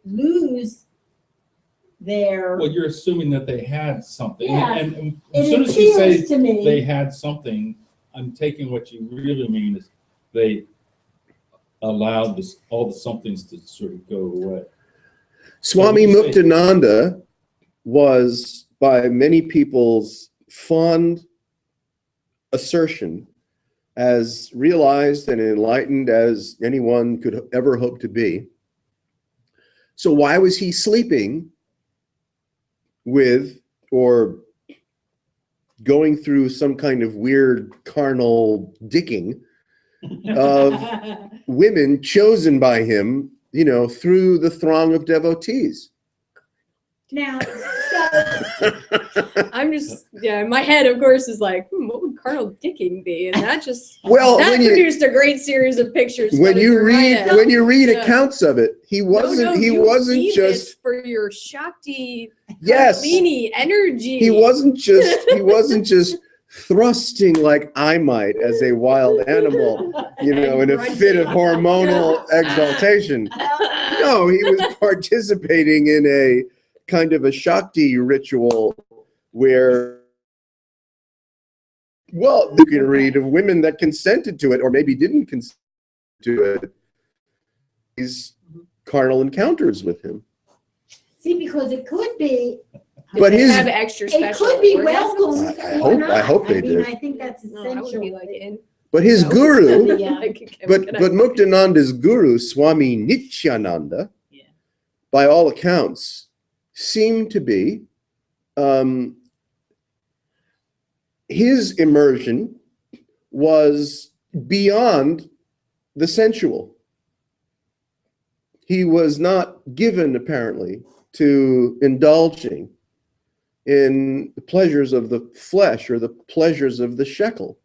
lose their, Well, you're assuming that they had something. Yeah. And as soon it as you say appears to they me, had something, I'm taking what you really mean is they allowed this, all the somethings to sort of go away. Swami So you say- Muktananda was, by many people's fond assertion, as realized and enlightened as anyone could ever hope to be. So why was he sleeping with or going through some kind of weird carnal dicking of women chosen by him, you know, through the throng of devotees? now, so, I'm just, yeah, in my head, of course, is like, what would carnal dicking be? And that just, Well, that when you produced a great series of pictures. when flooding you through my read head. when you read Yeah. accounts of it, he wasn't you wasn't need just this for your Shakti, yes, Kundalini energy. he wasn't just thrusting like I might as a wild animal, you know, in a fit of hormonal exaltation. No, he was participating in a kind of a Shakti ritual where, well, you can read of women that consented to it or maybe didn't consent to it. These carnal encounters with him. see, because it could be, But They his- have extra it special could be orgasms. welcomed I or hope- not. I hope they mean, did. I think that's No, I would essential. be like in. But his No. guru, Yeah. Like, but can I- Muktananda's guru, Swami Nityananda, Yeah. by all accounts, seemed to be his immersion was beyond the sensual. He was not given, apparently, to indulging in the pleasures of the flesh or the pleasures of the shekel.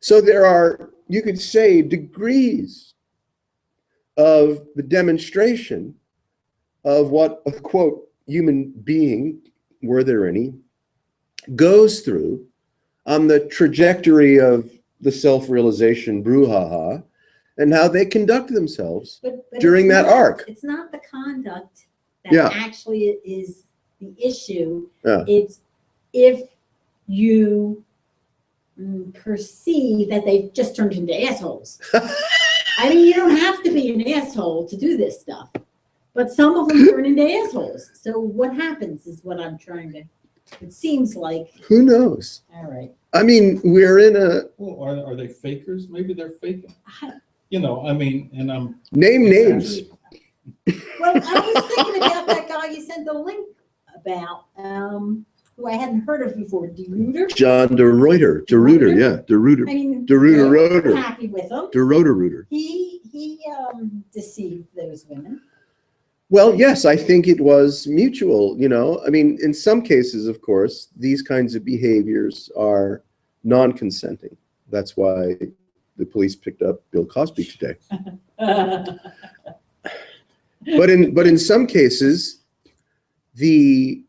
So there are, you could say, degrees of the demonstration of what a, quote, human being, were there any, goes through on the trajectory of the self-realization brouhaha and how they conduct themselves But during it's that not- arc. It's not the conduct that Yeah. actually is the issue. Yeah. It's if you perceive that they've just turned into assholes. I mean, you don't have to be an asshole to do this stuff, but some of them turn into assholes. So what happens is what I'm trying to, it seems like, Who knows? all right. I mean, we're in a Well, are they fakers? Maybe they're faking. You know, I mean, and I'm. name names. Well, I was thinking about that guy you sent the link about, who I hadn't heard of before, DeRuiter. John DeRuiter, yeah, I DeRuiter, mean, DeRuiter I'm Roeder, happy with him. DeRuiter. He deceived those women. Well, yes, I think it was mutual, you know. I mean, in some cases, of course, these kinds of behaviors are non-consenting. That's why the police picked up Bill Cosby today. But in some cases, it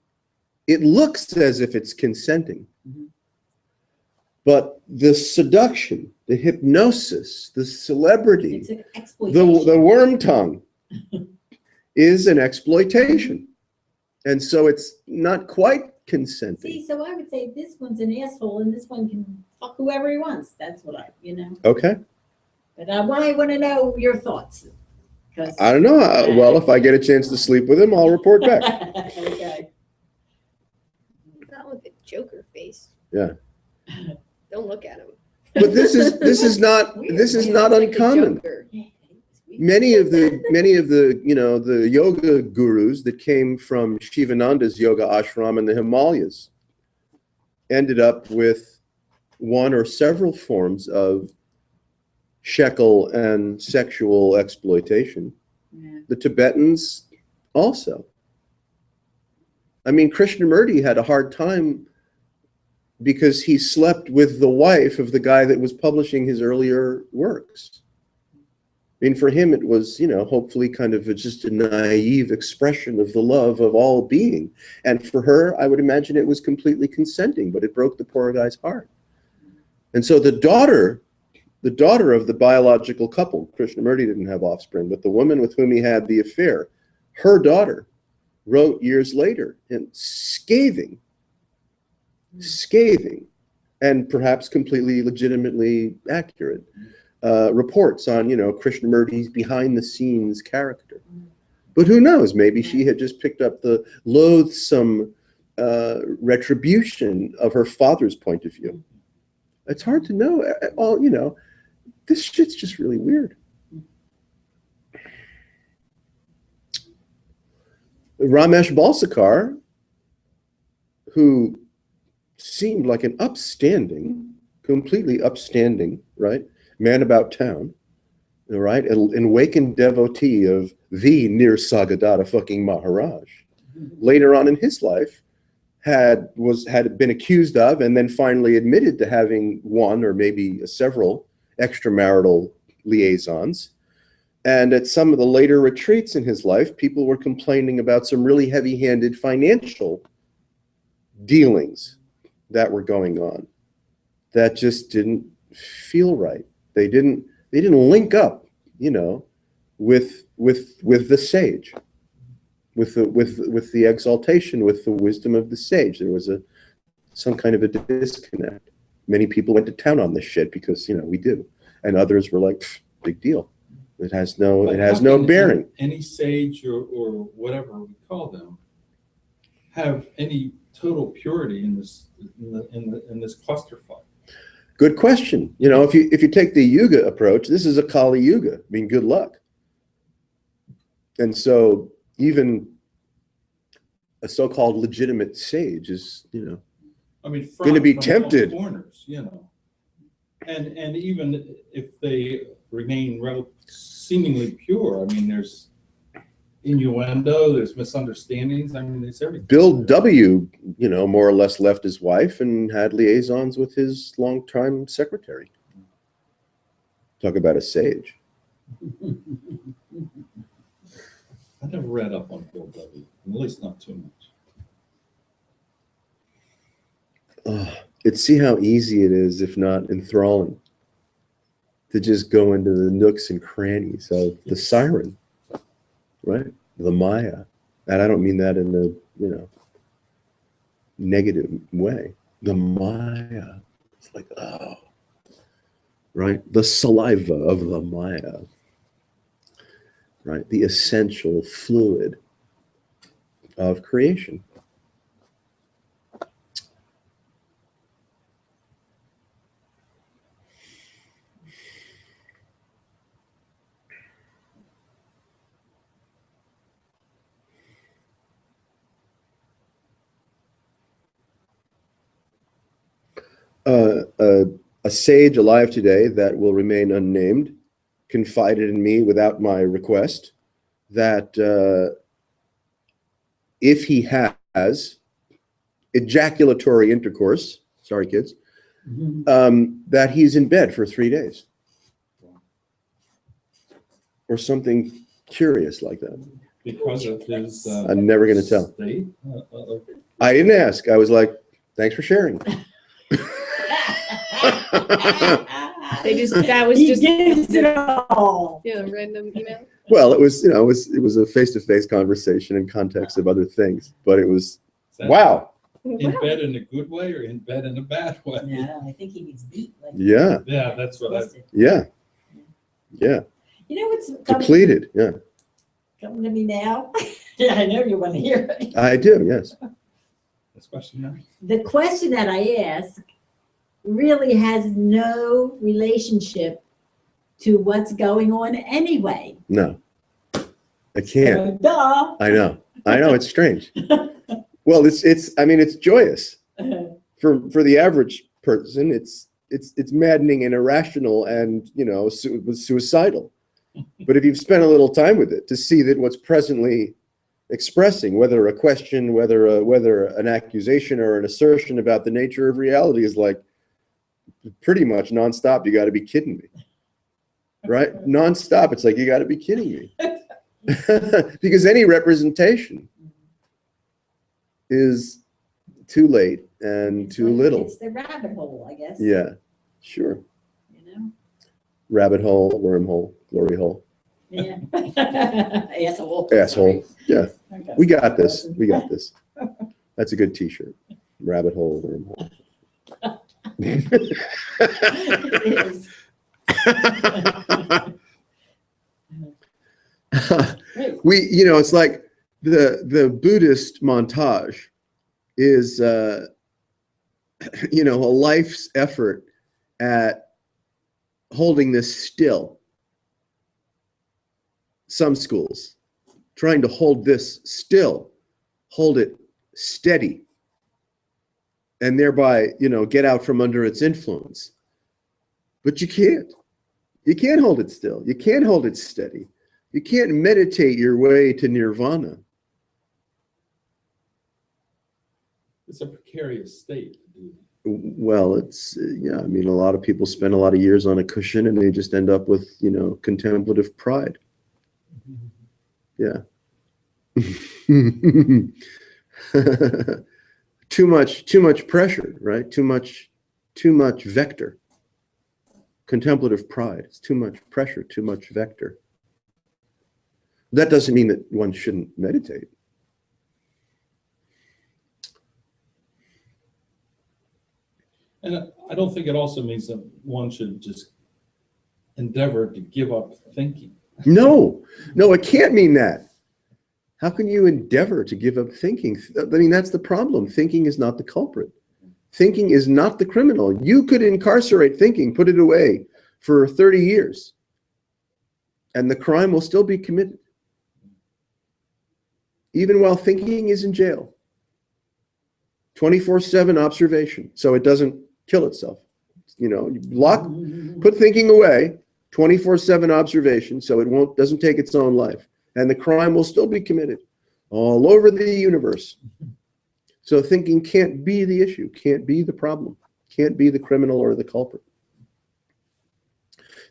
looks as if it's consenting. Mhm. But the seduction, the hypnosis, the celebrity, It's an exploitation. the worm tongue is an exploitation. And so it's not quite consenting. See, so I would say this one's an asshole and this one can fuck whoever he wants. That's what Okay. But I want to know your thoughts. 'Cause- I don't know. Well, if I get a chance to sleep with him, I'll report back. Okay. Not with the Joker face. Yeah. Don't look at him. But this is not uncommon. Joker. Many of the you know, the yoga gurus that came from Shivananda's yoga ashram in the Himalayas ended up with one or several forms of shekel and sexual exploitation. Yeah. The Tibetans also. I mean, Krishnamurti had a hard time because he slept with the wife of the guy that was publishing his earlier works. I mean, for him, it was, you know, hopefully kind of just a naive expression of the love of all being. And for her, I would imagine it was completely consenting, but it broke the poor guy's heart. And so the daughter of the biological couple, Krishnamurti didn't have offspring, but the woman with whom he had the affair, her daughter wrote years later in scathing, and perhaps completely legitimately accurate reports on, you know, Krishnamurti's behind the scenes character. But who knows, maybe she had just picked up the loathsome retribution of her father's point of view. It's hard to know. All, you know, this shit's just really weird. Ramesh Balsekar, who seemed like an completely upstanding, right, man about town, right, an awakened devotee of the Nirsagadata fucking Maharaj, later on in his life, had been accused of and then finally admitted to having one or maybe several extramarital liaisons. And at some of the later retreats in his life, people were complaining about some really heavy-handed financial dealings that were going on that just didn't feel right. They didn't link up, you know, with the sage. With the exaltation, with the wisdom of the sage. There was some kind of a disconnect. Many people went to town on this shit because, you know, we do. And others were like, big deal. It has no bearing. Any sage or whatever we call them have any total purity in this clusterfuck? Good question. You know, if you take the Yuga approach, this is a Kali Yuga. I mean, good luck. And so even a so-called legitimate sage is, you know, I mean, going to be from tempted. all corners, you know, and even if they remain seemingly pure, I mean, there's innuendo, there's misunderstandings. I mean, it's everything. Bill W., you know, more or less left his wife and had liaisons with his longtime secretary. Talk about a sage. I never read up on Bill W., at least not too much. it's see how easy it is, if not enthralling, to just go into the nooks and crannies of the siren, right? The Maya. And I don't mean that in a, negative way. The Maya. It's like, oh, right? The saliva of the Maya, right? The essential fluid of creation. A sage alive today that will remain unnamed confided in me without my request that if he has ejaculatory intercourse, sorry kids, that he's in bed for 3 days. Or something curious like that. Because of his. I'm never going to tell. State? I didn't ask. I was like, thanks for sharing. That was He just gives it all. yeah, random email. Well, it was, it was a face-to-face conversation in context of other things, but it was, Is that wow. In Wow. bed in a good way or in bed in a bad way? No, I think he needs beat. Like Yeah, Yeah, that's what I. twisted. yeah, yeah. You know what's coming, Depleted, yeah. coming to me now? Yeah, I know you want to hear it. I do, yes. That's question now. The question that I ask really has no relationship to what's going on anyway. No, I can't. So, duh. I know, it's strange. Well, it's joyous. For the average person, it's maddening and irrational and, suicidal. But if you've spent a little time with it to see that what's presently expressing, whether a question, whether an accusation or an assertion about the nature of reality is like pretty much nonstop, you got to be kidding me. Right? Nonstop, it's like, you got to be kidding me. Because any representation is too late and too little. It's the rabbit hole, I guess. Yeah, sure. You know? Rabbit hole, wormhole, glory hole. Yeah. Asshole. Asshole. Yeah, Okay. we got this. We got this. That's a good t-shirt. Rabbit hole, wormhole. It is. It's like the Buddhist montage is, a life's effort at holding this still. Some schools trying to hold this still, hold it steady, and thereby, get out from under its influence. But you can't. You can't hold it still. You can't hold it steady. You can't meditate your way to nirvana. It's a precarious state. Well, it's, a lot of people spend a lot of years on a cushion and they just end up with, contemplative pride. Yeah. Too much pressure, right? Too much vector. Contemplative pride. It's too much pressure, too much vector. That doesn't mean that one shouldn't meditate. And I don't think it also means that one should just endeavor to give up thinking. No, it can't mean that. How can you endeavor to give up thinking? That's the problem. Thinking is not the culprit. Thinking is not the criminal. You could incarcerate thinking, put it away for 30 years, and the crime will still be committed, even while thinking is in jail. 24/7 observation, so it doesn't kill itself. Put thinking away, 24/7 observation, so it doesn't take its own life, and the crime will still be committed all over the universe. So thinking can't be the issue, can't be the problem, can't be the criminal or the culprit.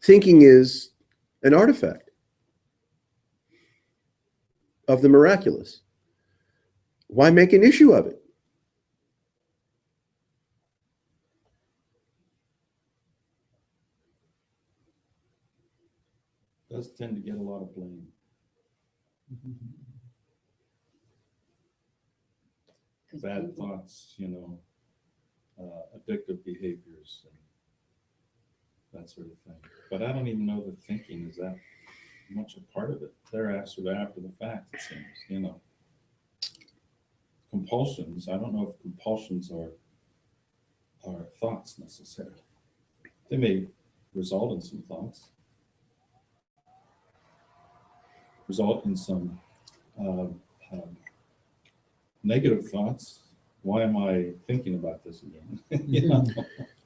Thinking is an artifact of the miraculous. Why make an issue of it? does tend to get a lot of blame. Bad thoughts, addictive behaviors and that sort of thing. But I don't even know that thinking is that much a part of it. They're sort of after the fact, it seems, Compulsions, I don't know if compulsions are thoughts necessarily. They may result in some thoughts, result in some negative thoughts. Why am I thinking about this again?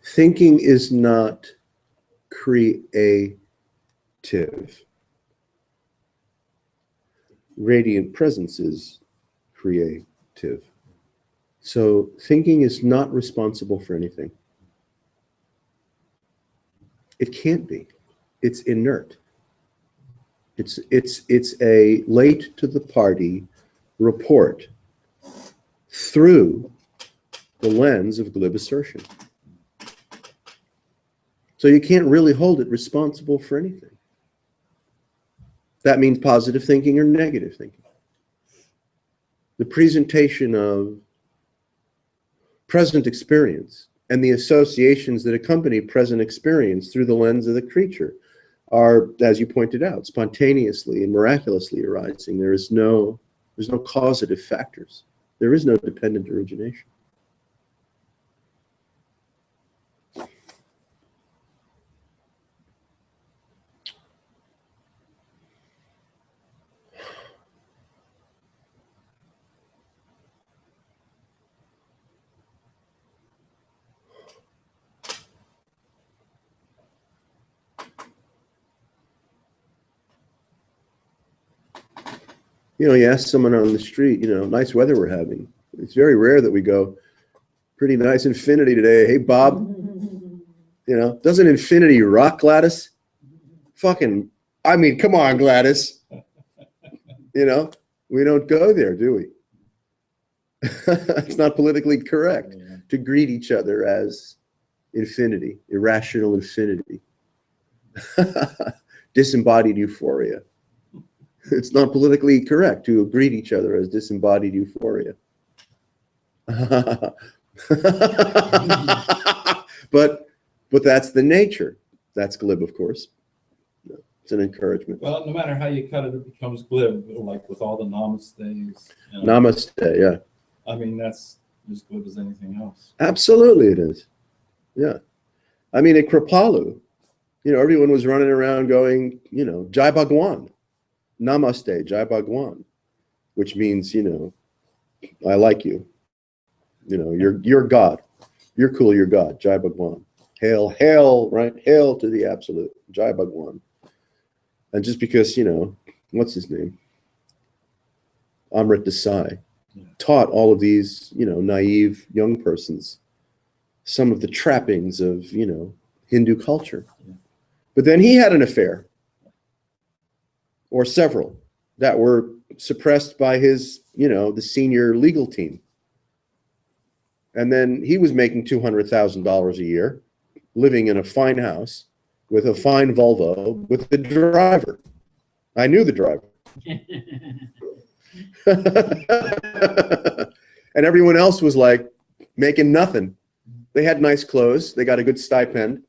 Thinking is not creative. Radiant presence is creative. So thinking is not responsible for anything. It can't be. It's inert. It's a late to the party report through the lens of glib assertion. So you can't really hold it responsible for anything. That means positive thinking or negative thinking. The presentation of present experience and the associations that accompany present experience through the lens of the creature are, as you pointed out, spontaneously and miraculously arising. There's no causative factors. There is no dependent origination. You ask someone on the street, nice weather we're having. It's very rare that we go, pretty nice infinity today. Hey, Bob, doesn't infinity rock, Gladys? Come on, Gladys. We don't go there, do we? It's not politically correct to greet each other as infinity, irrational infinity, disembodied euphoria. It's not politically correct to greet each other as disembodied euphoria. But that's the nature. That's glib, of course. It's an encouragement. Well, no matter how you cut it, it becomes glib, like with all the namaste. Namaste, yeah. That's as glib as anything else. Absolutely it is. Yeah. At Kripalu, everyone was running around going, Jai Bhagwan. Namaste, Jai Bhagwan, which means, I like you. You're God. You're cool, you're God. Jai Bhagwan. Hail, right? Hail to the absolute. Jai Bhagwan. And just because, what's his name? Amrit Desai taught all of these, naive young persons some of the trappings of, Hindu culture. But then he had an affair, or several, that were suppressed by his, the senior legal team. And then he was making $200,000 a year, living in a fine house with a fine Volvo with the driver. I knew the driver. And everyone else was like making nothing. They had nice clothes. They got a good stipend.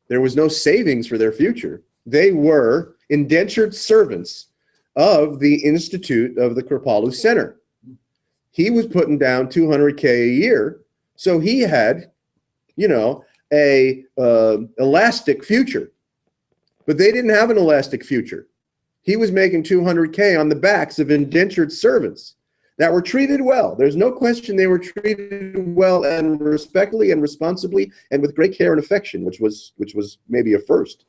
There was no savings for their future. They were indentured servants of the Institute of the Kripalu Center. He was putting down $200K a year, so he had, a elastic future. But they didn't have an elastic future. He was making $200K on the backs of indentured servants that were treated well. There's no question they were treated well and respectfully and responsibly and with great care and affection, which was maybe a first.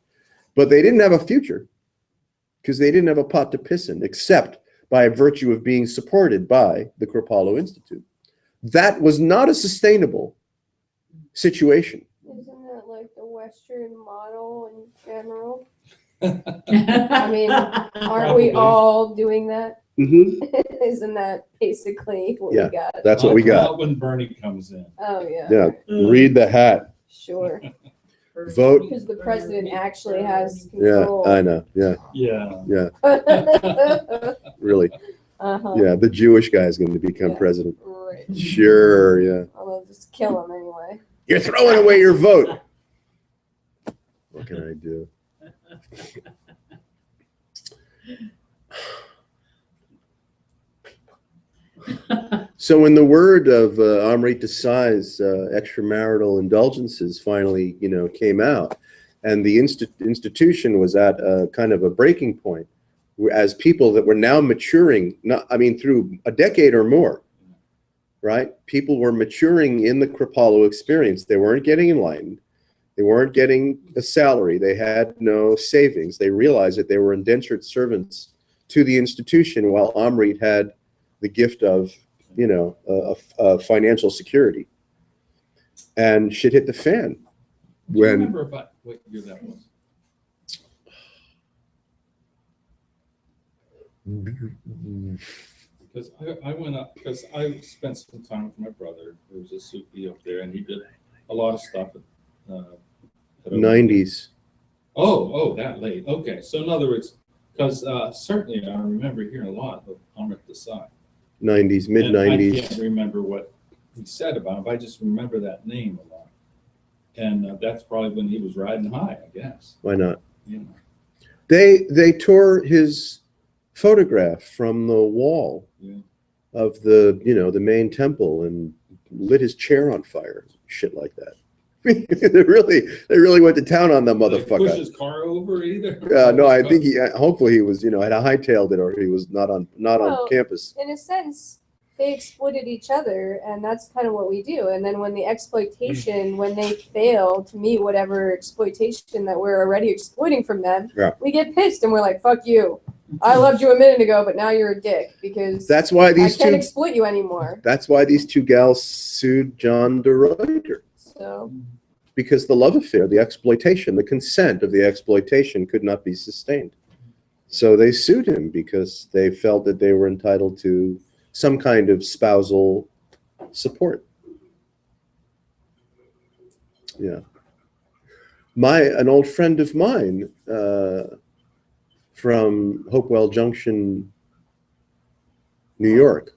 But they didn't have a future because they didn't have a pot to piss in, except by virtue of being supported by the Kripalu Institute. That was not a sustainable situation. Isn't that like the Western model in general? I Aren't we all doing that? Mm-hmm. Isn't that basically what Yeah. we got? That's what we got. When Bernie comes in. Oh, yeah. Yeah, read the hat. Sure. Vote. Because the president actually has Yeah, control. I know. Yeah, Yeah. really. Uh-huh. Yeah, the Jewish guy is going to become Yeah. president. Right. Sure, yeah. I'll just kill him anyway. You're throwing away your vote. What can I do? So in the word of Amrit Desai's, extramarital indulgences finally, came out, and the institution was at a kind of a breaking point, as people that were now maturing, through a decade or more, right? People were maturing in the Kripalu experience. They weren't getting enlightened. They weren't getting a salary. They had no savings. They realized that they were indentured servants to the institution, while Amrit had the gift of, financial security. And shit hit the fan. Do you remember about what year that was? Because I went up, because I spent some time with my brother, who was a Sufi up there, and he did a lot of stuff. At 90s. Oh, that late. Okay, so in other words, because certainly I remember hearing a lot of Amrit Desai. 90s, mid And I 90s. can't remember what he said about him, but I just remember that name a lot. And that's probably when he was riding high, I guess. Why not? You know. They tore his photograph from the wall Yeah. of the main temple and lit his chair on fire, shit like that. they really went to town on the Did he push motherfucker. his car over either? No, I think hopefully he was, had hightailed it, or he was not on Well, campus. In a sense, they exploited each other, and that's kind of what we do. And then when the exploitation, when they fail to meet whatever exploitation that we're already exploiting from them, Yeah. we get pissed and we're like, fuck you. I loved you a minute ago, but now you're a dick because That's why I these can't two. exploit you anymore. That's why these two gals sued John de Ruyter. So Because the love affair, the exploitation, the consent of the exploitation could not be sustained. So they sued him because they felt that they were entitled to some kind of spousal support. Yeah. An old friend of mine from Hopewell Junction, New York,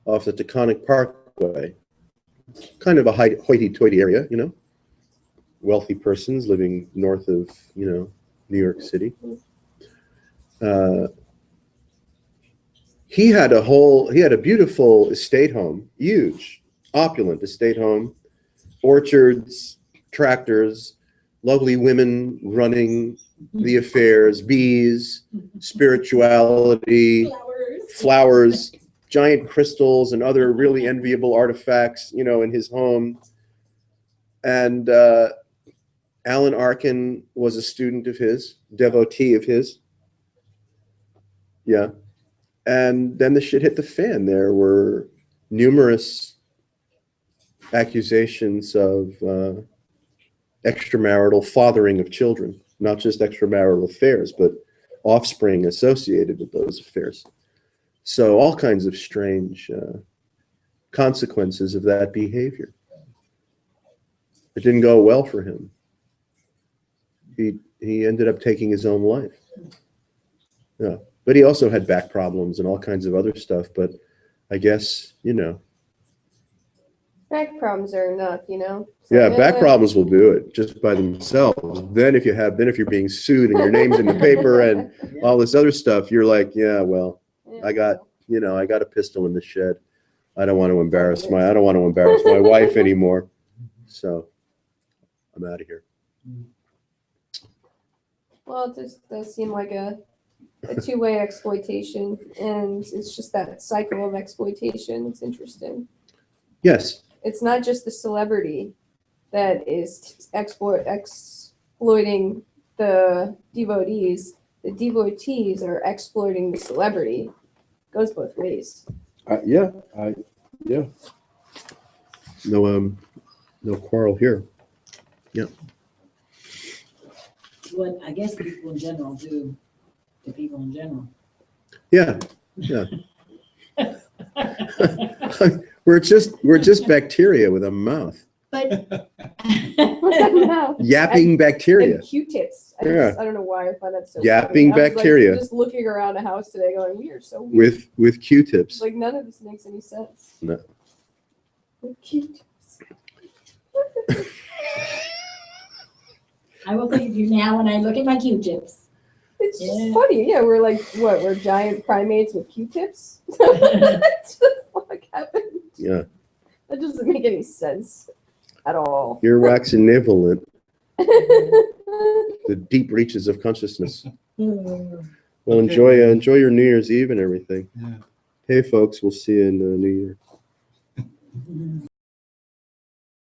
off the Taconic Parkway, kind of a hoity-toity area, wealthy persons living north of, New York City. He had a beautiful estate home, huge, opulent estate home, orchards, tractors, lovely women running the affairs, bees, spirituality, flowers, giant crystals, and other really enviable artifacts, in his home. And Alan Arkin was a student of his, devotee of his. Yeah. And then the shit hit the fan. There were numerous accusations of extramarital fathering of children, not just extramarital affairs, but offspring associated with those affairs. So all kinds of strange consequences of that behavior. It didn't go well for him. He ended up taking his own life. Yeah. But he also had back problems and all kinds of other stuff. But I guess, back problems are enough, So, yeah, back problems will do it just by themselves. Then if you're being sued and your name's in the paper and all this other stuff, you're like, yeah, well, I got a pistol in the shed. I don't want to embarrass my wife anymore. So I'm out of here. Well, it just does seem like a two-way exploitation, and it's just that cycle of exploitation. It's interesting. Yes. It's not just the celebrity that is exploiting the devotees. The devotees are exploiting the celebrity. It goes both ways. Yeah. No quarrel here. Yeah. What I guess people in general do to people in general. Yeah. We're just bacteria with a mouth. But. Yapping bacteria. And Q-tips. Yeah. I don't know why I find that so Yapping funny. I was, bacteria. Just looking around a house today going, we are so weird. With Q-tips. Like, none of this makes any sense. No. With Q-tips. I will think of you now when I look at my Q-tips. It's just Yeah. funny. Yeah, we're like, what? We're giant primates with Q-tips? What the fuck happened? Yeah. That doesn't make any sense at all. Earwax and nivolent. The deep reaches of consciousness. Well, Okay. enjoy your New Year's Eve and everything. Yeah. Hey, folks, we'll see you in the New Year.